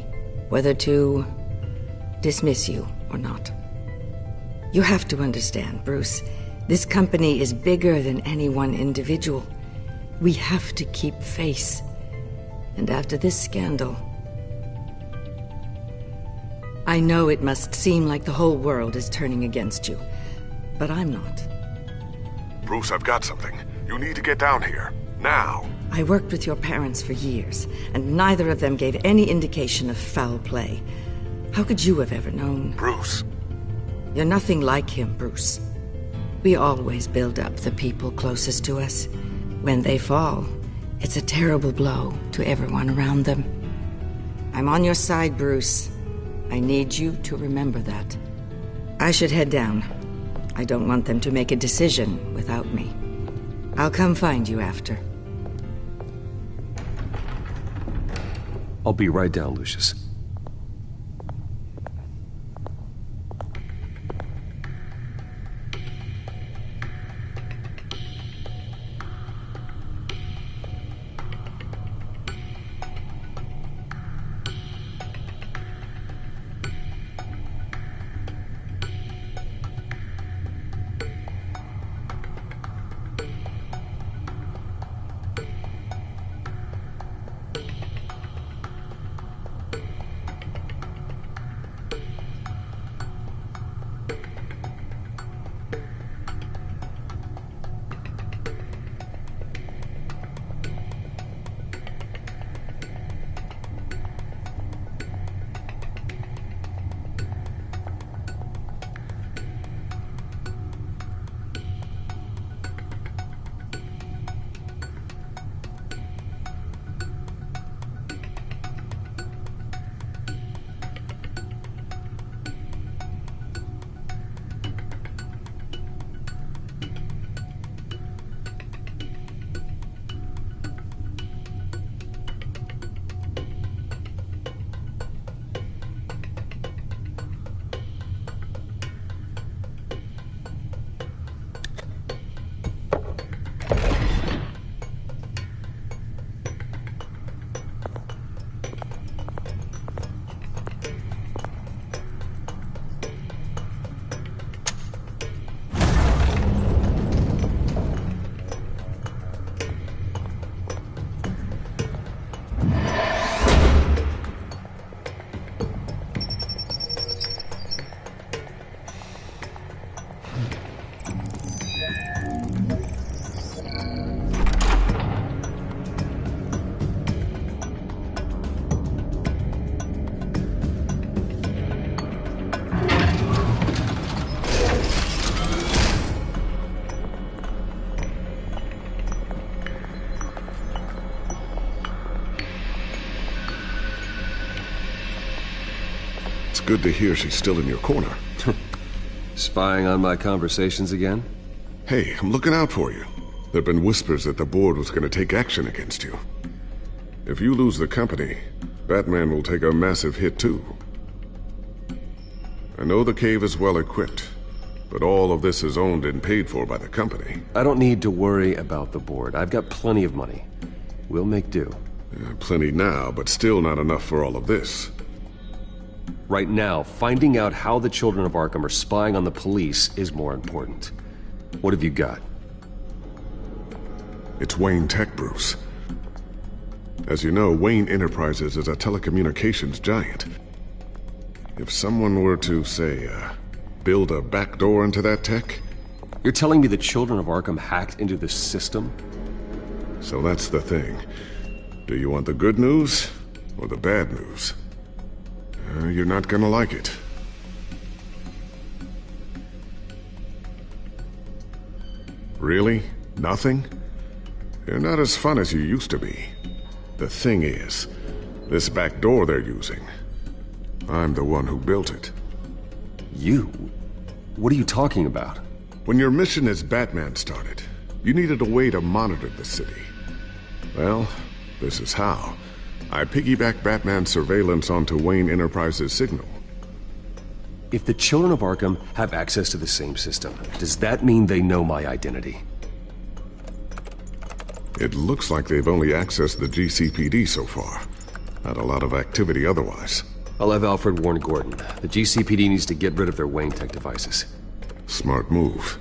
Whether to dismiss you or not. You have to understand, Bruce. This company is bigger than any one individual. We have to keep face. And after this scandal... I know it must seem like the whole world is turning against you, but I'm not. Bruce, I've got something. You need to get down here. Now. I worked with your parents for years, and neither of them gave any indication of foul play. How could you have ever known? Bruce. You're nothing like him, Bruce. We always build up the people closest to us. When they fall, It's a terrible blow to everyone around them. I'm on your side, Bruce. I need you to remember that. I should head down. I don't want them to make a decision without me. I'll come find you after. I'll be right down, Lucius. Good to hear she's still in your corner. Spying on my conversations again? Hey, I'm looking out for you. There've been whispers that the board was going to take action against you. If you lose the company, Batman will take a massive hit too. I know the cave is well equipped, but all of this is owned and paid for by the company. I don't need to worry about the board. I've got plenty of money. We'll make do. Plenty now, but still not enough for all of this. Right now, finding out how the children of Arkham are spying on the police is more important. What have you got? It's Wayne Tech, Bruce. As you know, Wayne Enterprises is a telecommunications giant. If someone were to, say, build a backdoor into that tech... You're telling me the children of Arkham hacked into this system? So that's the thing. Do you want the good news or the bad news? You're not gonna like it. Really? Nothing? You're not as fun as you used to be. The thing is, this back door they're using, I'm the one who built it. You? What are you talking about? When your mission as Batman started, you needed a way to monitor the city. Well, this is how. I piggybacked Batman's surveillance onto Wayne Enterprises' signal. If the children of Arkham have access to the same system, does that mean they know my identity? It looks like they've only accessed the GCPD so far. Not a lot of activity otherwise. I'll have Alfred warn Gordon. The GCPD needs to get rid of their Wayne Tech devices. Smart move.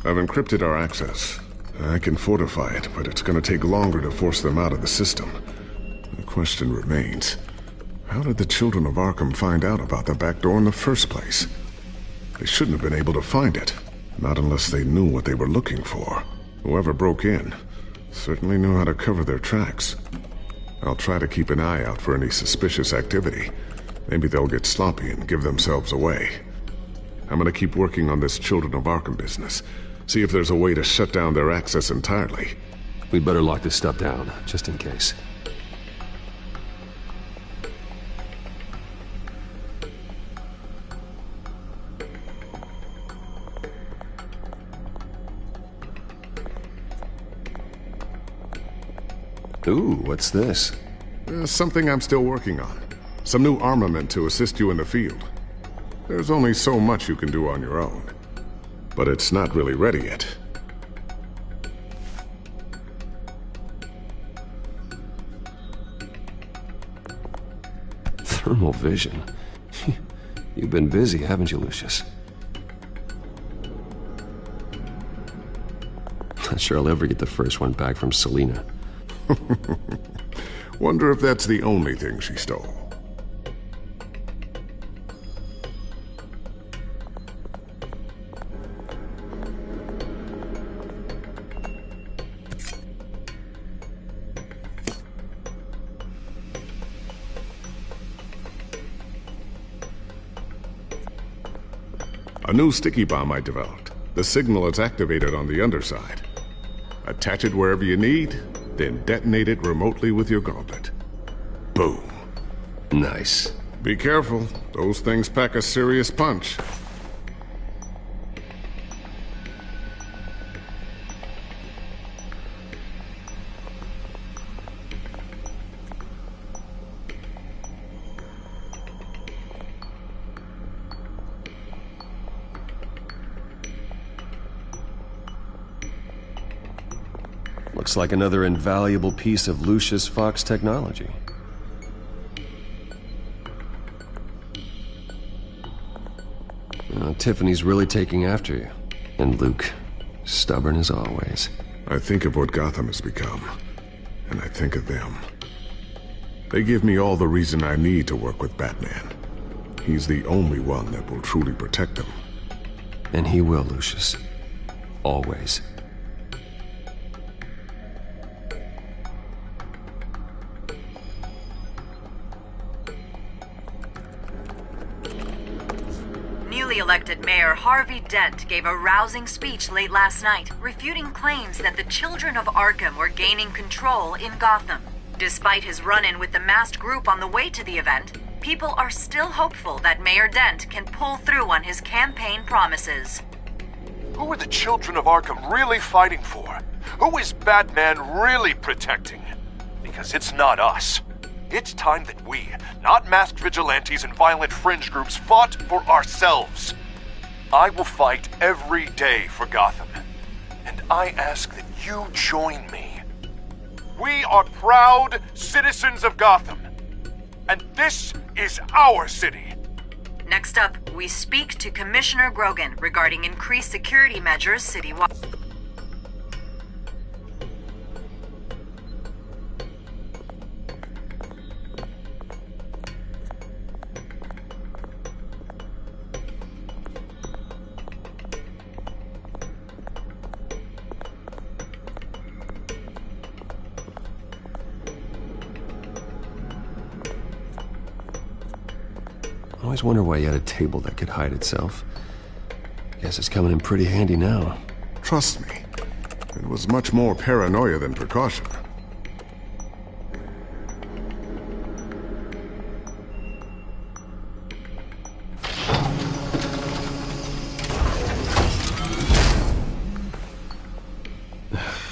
I've encrypted our access. I can fortify it, but it's gonna take longer to force them out of the system. The question remains, How did the children of Arkham find out about the back door in the first place? They shouldn't have been able to find it. Not unless they knew what they were looking for. Whoever broke in certainly knew how to cover their tracks. I'll try to keep an eye out for any suspicious activity. Maybe they'll get sloppy and give themselves away. I'm gonna keep working on this Children of Arkham business. See if there's a way to shut down their access entirely. We'd better lock this stuff down, just in case. Ooh, what's this? Something I'm still working on. Some new armament to assist you in the field. There's only so much you can do on your own. But it's not really ready yet. Thermal vision. You've been busy, haven't you, Lucius? Not sure I'll ever get the first one back from Selina. Wonder if that's the only thing she stole. A new sticky bomb I developed. The signal is activated on the underside. Attach it wherever you need, then detonate it remotely with your gauntlet. Boom. Nice. Be careful. Those things pack a serious punch. Looks like another invaluable piece of Lucius Fox technology. Tiffany's really taking after you. And Luke, stubborn as always. I think of what Gotham has become, and I think of them. They give me all the reason I need to work with Batman. He's the only one that will truly protect them. And he will, Lucius. Always. Newly elected Mayor Harvey Dent gave a rousing speech late last night, refuting claims that the children of Arkham were gaining control in Gotham. Despite his run-in with the masked group on the way to the event, people are still hopeful that Mayor Dent can pull through on his campaign promises. Who are the children of Arkham really fighting for? Who is Batman really protecting? Because it's not us. It's time that we, not masked vigilantes and violent fringe groups, fought for ourselves. I will fight every day for Gotham. And I ask that you join me. We are proud citizens of Gotham. And this is our city. Next up, we speak to Commissioner Grogan regarding increased security measures citywide. I always wonder why you had a table that could hide itself. Guess it's coming in pretty handy now. Trust me, it was much more paranoia than precaution.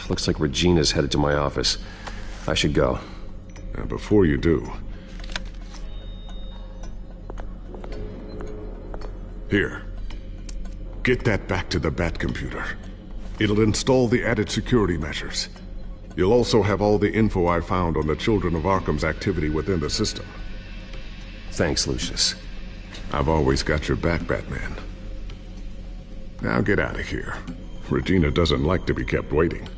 Looks like Regina's headed to my office. I should go. And before you do... Here. Get that back to the Bat computer. It'll install the added security measures. You'll also have all the info I found on the Children of Arkham's activity within the system. Thanks, Lucius. I've always got your back, Batman. Now get out of here. Regina doesn't like to be kept waiting.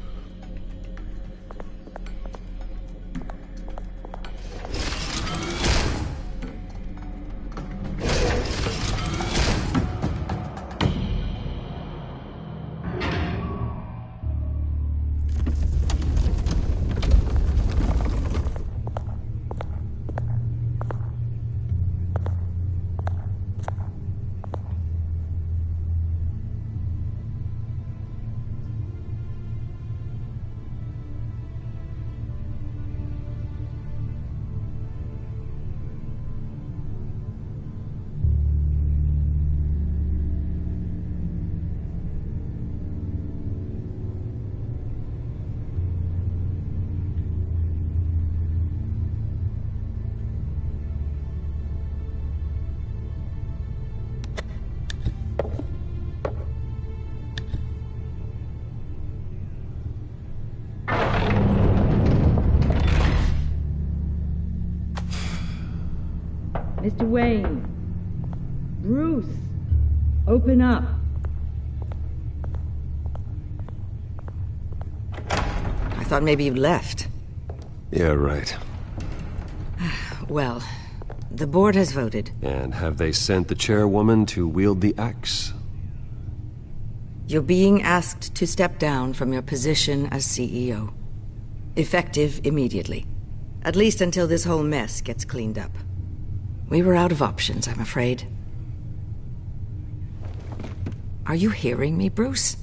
Mr. Wayne. Bruce. Open up. I thought maybe you left. Yeah, right. Well, the board has voted. And have they sent the chairwoman to wield the axe? You're being asked to step down from your position as CEO. Effective immediately. At least until this whole mess gets cleaned up. We were out of options, I'm afraid. Are you hearing me, Bruce?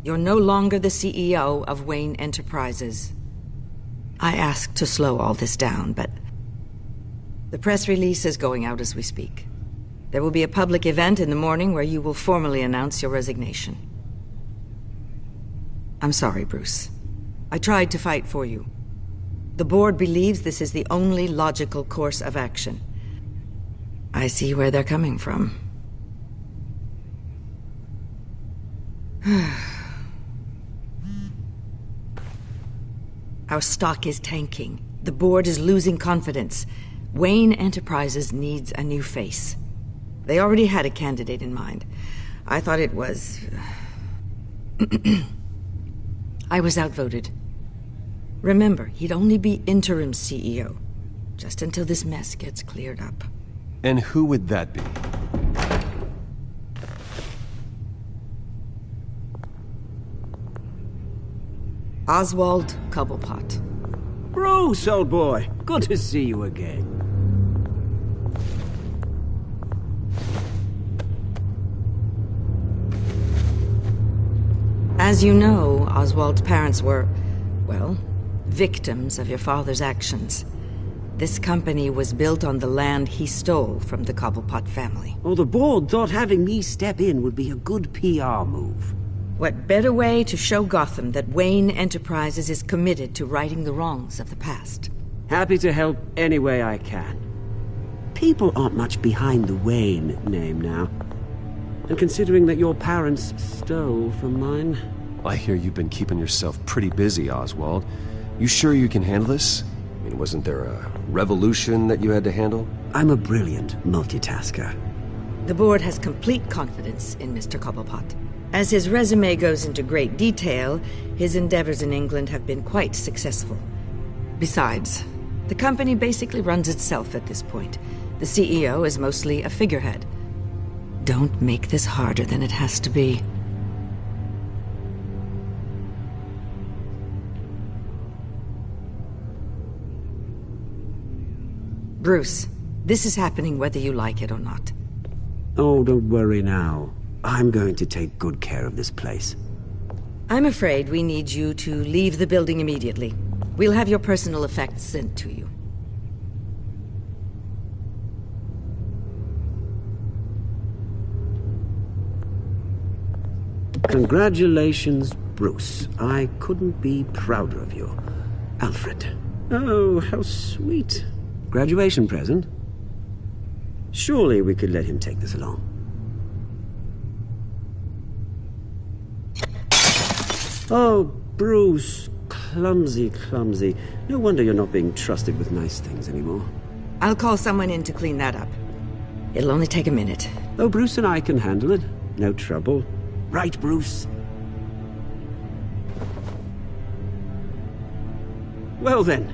You're no longer the CEO of Wayne Enterprises. I asked to slow all this down, but the press release is going out as we speak. There will be a public event in the morning where you will formally announce your resignation. I'm sorry, Bruce. I tried to fight for you. The board believes this is the only logical course of action. I see where they're coming from. Our stock is tanking. The board is losing confidence. Wayne Enterprises needs a new face. They already had a candidate in mind. I thought it was... I was outvoted. Remember, he'd only be interim CEO, just until this mess gets cleared up. And who would that be? Oswald Cobblepot. Bruce, old boy. Good to see you again. As you know, Oswald's parents were, well, victims of your father's actions. This company was built on the land he stole from the Cobblepot family. Oh, the board thought having me step in would be a good PR move. What better way to show Gotham that Wayne Enterprises is committed to righting the wrongs of the past? Happy to help any way I can. People aren't much behind the Wayne name now. And considering that your parents stole from mine... I hear you've been keeping yourself pretty busy, Oswald. You sure you can handle this? I mean, wasn't there a revolution that you had to handle? I'm a brilliant multitasker. The board has complete confidence in Mr. Cobblepot. As his resume goes into great detail, his endeavors in England have been quite successful. Besides, the company basically runs itself at this point. The CEO is mostly a figurehead. Don't make this harder than it has to be. Bruce, this is happening whether you like it or not. Oh, don't worry now. I'm going to take good care of this place. I'm afraid we need you to leave the building immediately. We'll have your personal effects sent to you. Congratulations, Bruce. I couldn't be prouder of you. Alfred. Oh, how sweet. Graduation present? Surely we could let him take this along. Oh, Bruce. Clumsy, clumsy. No wonder you're not being trusted with nice things anymore. I'll call someone in to clean that up. It'll only take a minute. Oh, Bruce and I can handle it. No trouble. Right, Bruce? Well then,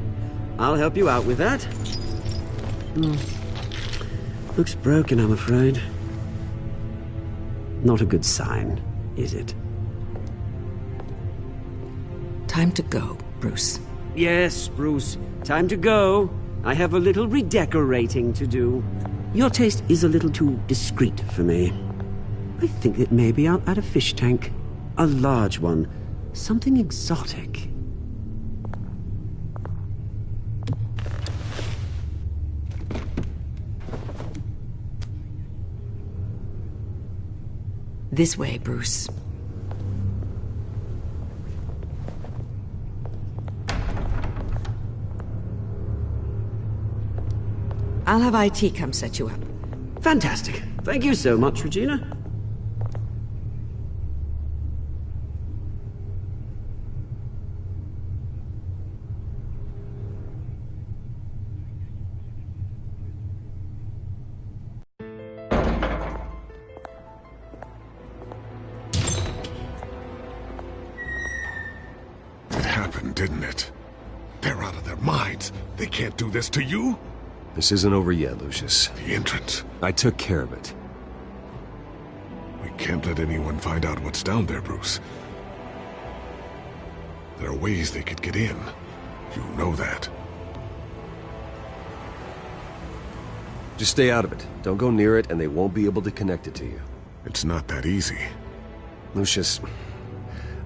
I'll help you out with that. Looks broken, I'm afraid. Not a good sign, is it? Time to go, Bruce. Yes, Bruce. Time to go. I have a little redecorating to do. Your taste is a little too discreet for me. I think that maybe I'll add a fish tank. A large one. Something exotic. This way, Bruce. I'll have IT come set you up. Fantastic. Thank you so much, Regina. didn't it? They're out of their minds. They can't do this to you. This isn't over yet, Lucius. The entrance. I took care of it. We can't let anyone find out what's down there, Bruce. There are ways they could get in. You know that. Just stay out of it. Don't go near it, and they won't be able to connect it to you. It's not that easy. Lucius,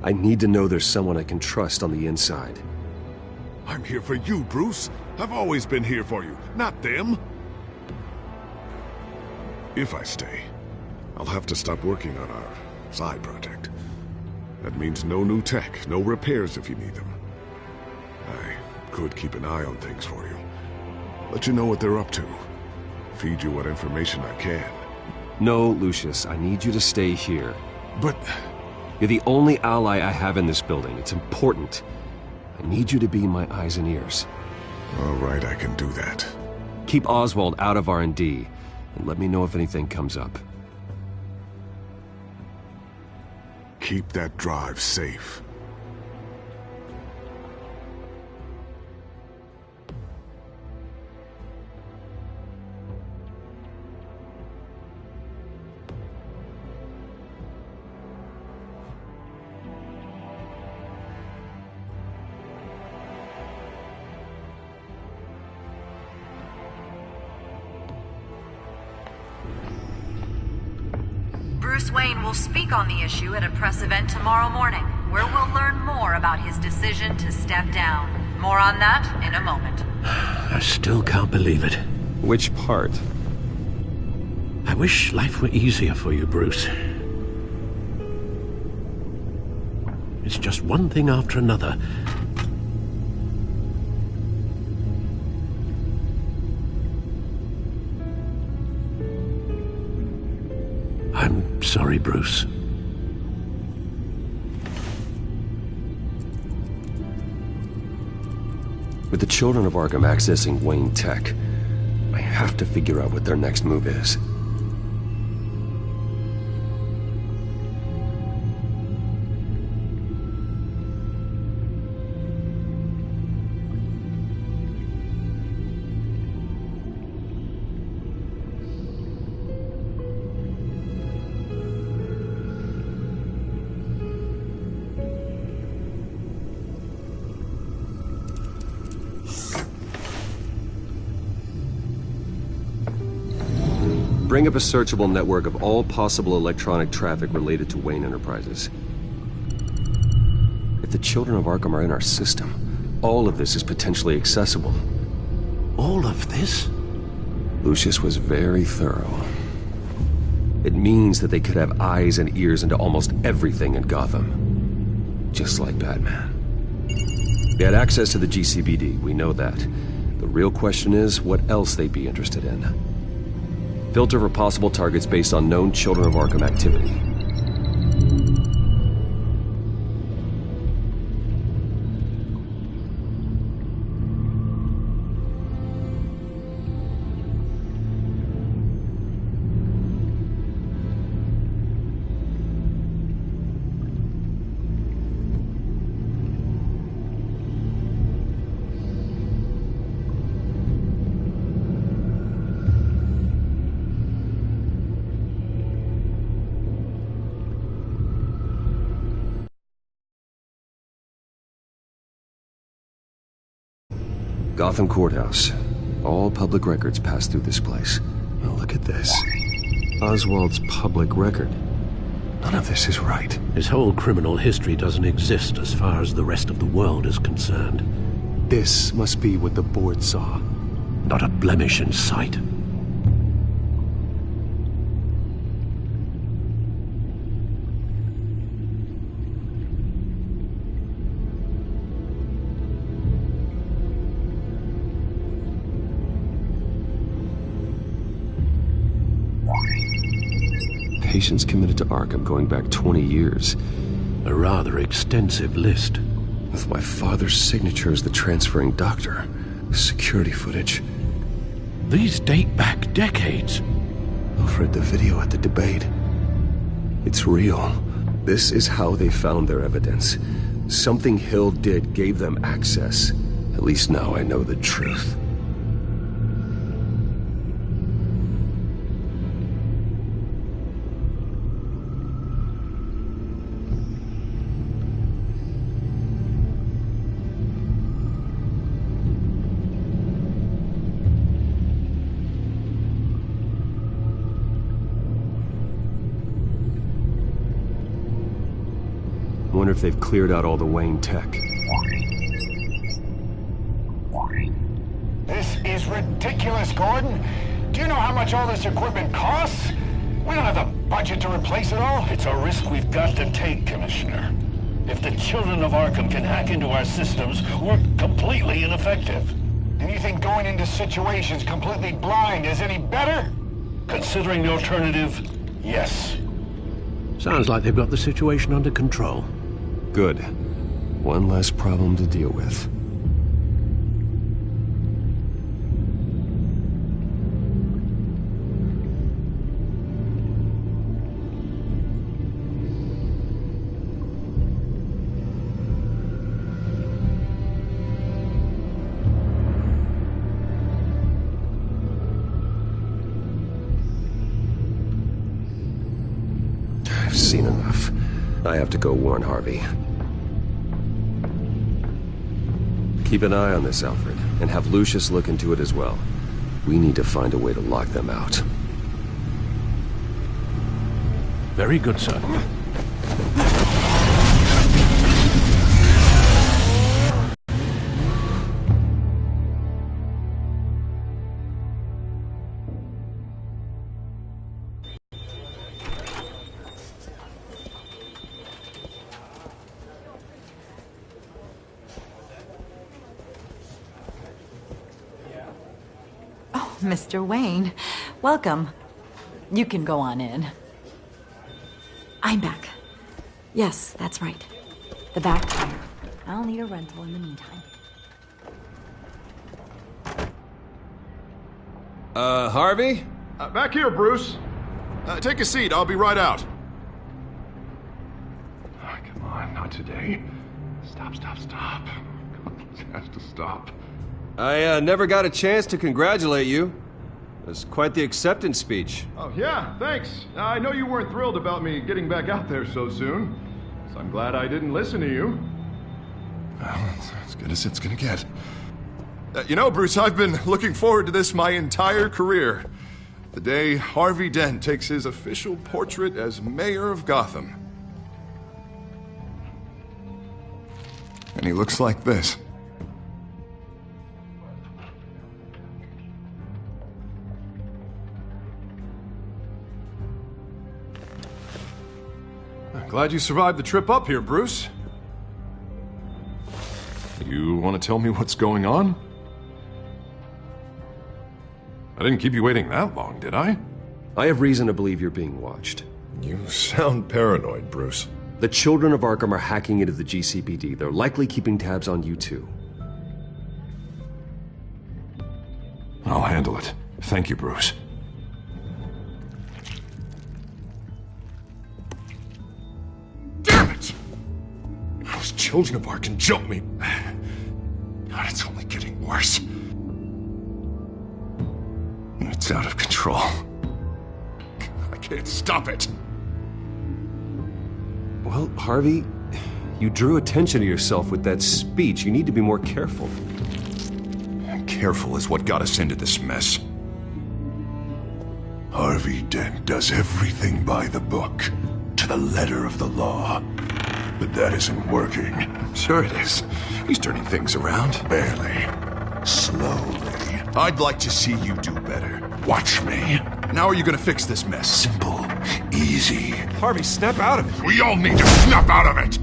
I need to know there's someone I can trust on the inside. I'm here for you, Bruce. I've always been here for you, not them. If I stay, I'll have to stop working on our side project. That means no new tech, no repairs if you need them. I could keep an eye on things for you. Let you know what they're up to. Feed you what information I can. No, Lucius, I need you to stay here. But... You're the only ally I have in this building. It's important. I need you to be my eyes and ears. All right, I can do that. Keep Oswald out of R&D, and let me know if anything comes up. Keep that drive safe. Bruce Wayne will speak on the issue at a press event tomorrow morning, where we'll learn more about his decision to step down. More on that in a moment. I still can't believe it. Which part? I wish life were easier for you, Bruce. It's just one thing after another. I'm sorry, Bruce. With the children of Arkham accessing Wayne Tech, I have to figure out what their next move is. Bring up a searchable network of all possible electronic traffic related to Wayne Enterprises. If the children of Arkham are in our system, all of this is potentially accessible. All of this? Lucius was very thorough. It means that they could have eyes and ears into almost everything in Gotham. Just like Batman. They had access to the GCPD, we know that. The real question is what else they'd be interested in. Filter for possible targets based on known Children of Arkham activity. Gotham Courthouse. All public records pass through this place. Well, look at this. Oswald's public record. None of this is right. His whole criminal history doesn't exist as far as the rest of the world is concerned. This must be what the board saw. Not a blemish in sight. Patients committed to Arkham going back 20 years. A rather extensive list. With my father's signature as the transferring doctor. Security footage. These date back decades. I've read the video at the debate. It's real. This is how they found their evidence. Something Hill did gave them access. At least now I know the truth. Wonder if they've cleared out all the Wayne tech. This is ridiculous, Gordon. Do you know how much all this equipment costs? We don't have the budget to replace it all. It's a risk we've got to take, Commissioner. If the children of Arkham can hack into our systems, we're completely ineffective. And you think going into situations completely blind is any better? Considering the alternative, yes. Sounds like they've got the situation under control. Good. One less problem to deal with. I've seen enough. I have to go warn Harvey. Keep an eye on this, Alfred, and have Lucius look into it as well. We need to find a way to lock them out. Very good, sir. Mr. Wayne, welcome. You can go on in. I'm back. Yes, that's right. The back tire. I'll need a rental in the meantime. Harvey? Back here, Bruce. Take a seat, I'll be right out. Oh, come on, not today. Stop. It has to stop. I never got a chance to congratulate you. It was quite the acceptance speech. Oh, yeah, thanks. I know you weren't thrilled about me getting back out there so soon, so I'm glad I didn't listen to you. Well, it's as good as it's gonna get. You know, Bruce, I've been looking forward to this my entire career. The day Harvey Dent takes his official portrait as mayor of Gotham. And he looks like this. Glad you survived the trip up here, Bruce. You want to tell me what's going on? I didn't keep you waiting that long, did I? I have reason to believe you're being watched. You sound paranoid, Bruce. The children of Arkham are hacking into the GCPD. They're likely keeping tabs on you too. I'll handle it. Thank you, Bruce. Those children of Arkham jumped me. God, it's only getting worse. It's out of control. I can't stop it. Well, Harvey, you drew attention to yourself with that speech. You need to be more careful. Careful is what got us into this mess. Harvey Dent does everything by the book, to the letter of the law. But that isn't working. Sure it is. He's turning things around. Barely. Slowly. I'd like to see you do better. Watch me. And how are you gonna fix this mess? Simple. Easy. Harvey, snap out of it. We all need to snap out of it!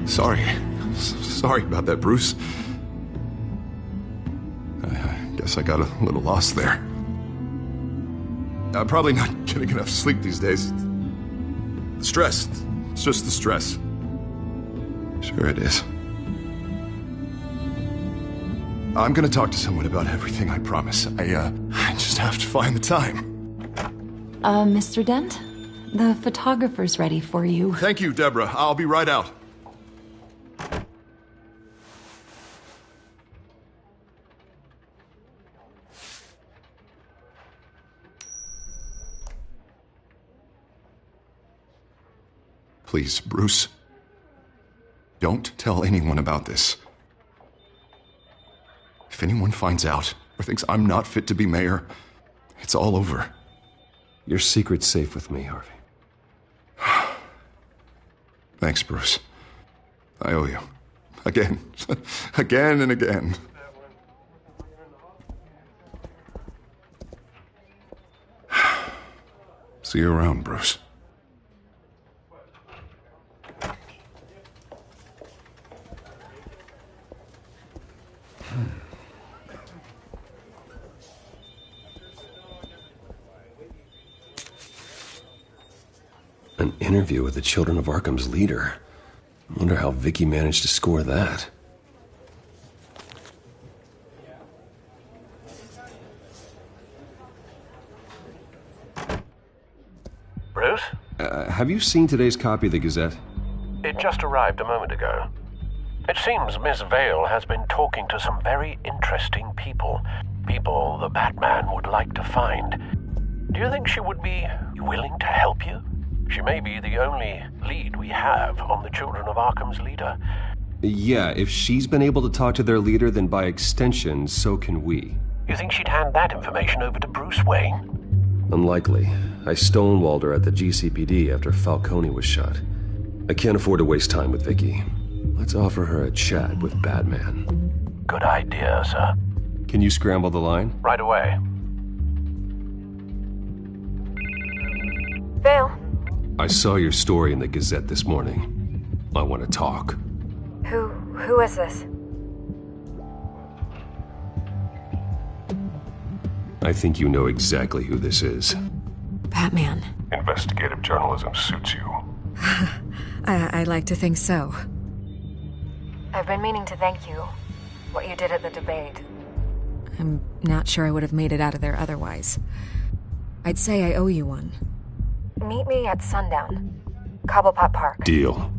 Sorry about that, Bruce. I guess I got a little lost there. I'm probably not getting enough sleep these days. The stress. It's just the stress. Sure it is. I'm gonna talk to someone about everything, I promise. I just have to find the time. Mr. Dent? The photographer's ready for you. Thank you, Deborah. I'll be right out. Please, Bruce. Don't tell anyone about this. If anyone finds out or thinks I'm not fit to be mayor, it's all over. Your secret's safe with me, Harvey. Thanks, Bruce. I owe you. Again. Again and again. See you around, Bruce. An interview with the Children of Arkham's leader. I wonder how Vicky managed to score that. Bruce? Have you seen today's copy of the Gazette? It just arrived a moment ago. It seems Miss Vale has been talking to some very interesting people. People the Batman would like to find. Do you think she would be willing to help you? She may be the only lead we have on the Children of Arkham's leader. Yeah, if she's been able to talk to their leader, then by extension, so can we. You think she'd hand that information over to Bruce Wayne? Unlikely. I stonewalled her at the GCPD after Falcone was shot. I can't afford to waste time with Vicky. Let's offer her a chat with Batman. Good idea, sir. Can you scramble the line? Right away. Vale. I saw your story in the Gazette this morning. I want to talk. Who is this? I think you know exactly who this is. Batman. Investigative journalism suits you. I like to think so. I've been meaning to thank you. What you did at the debate. I'm not sure I would have made it out of there otherwise. I'd say I owe you one. Meet me at sundown. Cobblepot Park. Deal.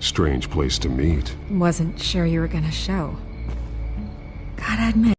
Strange place to meet. Wasn't sure you were gonna show. Gotta admit,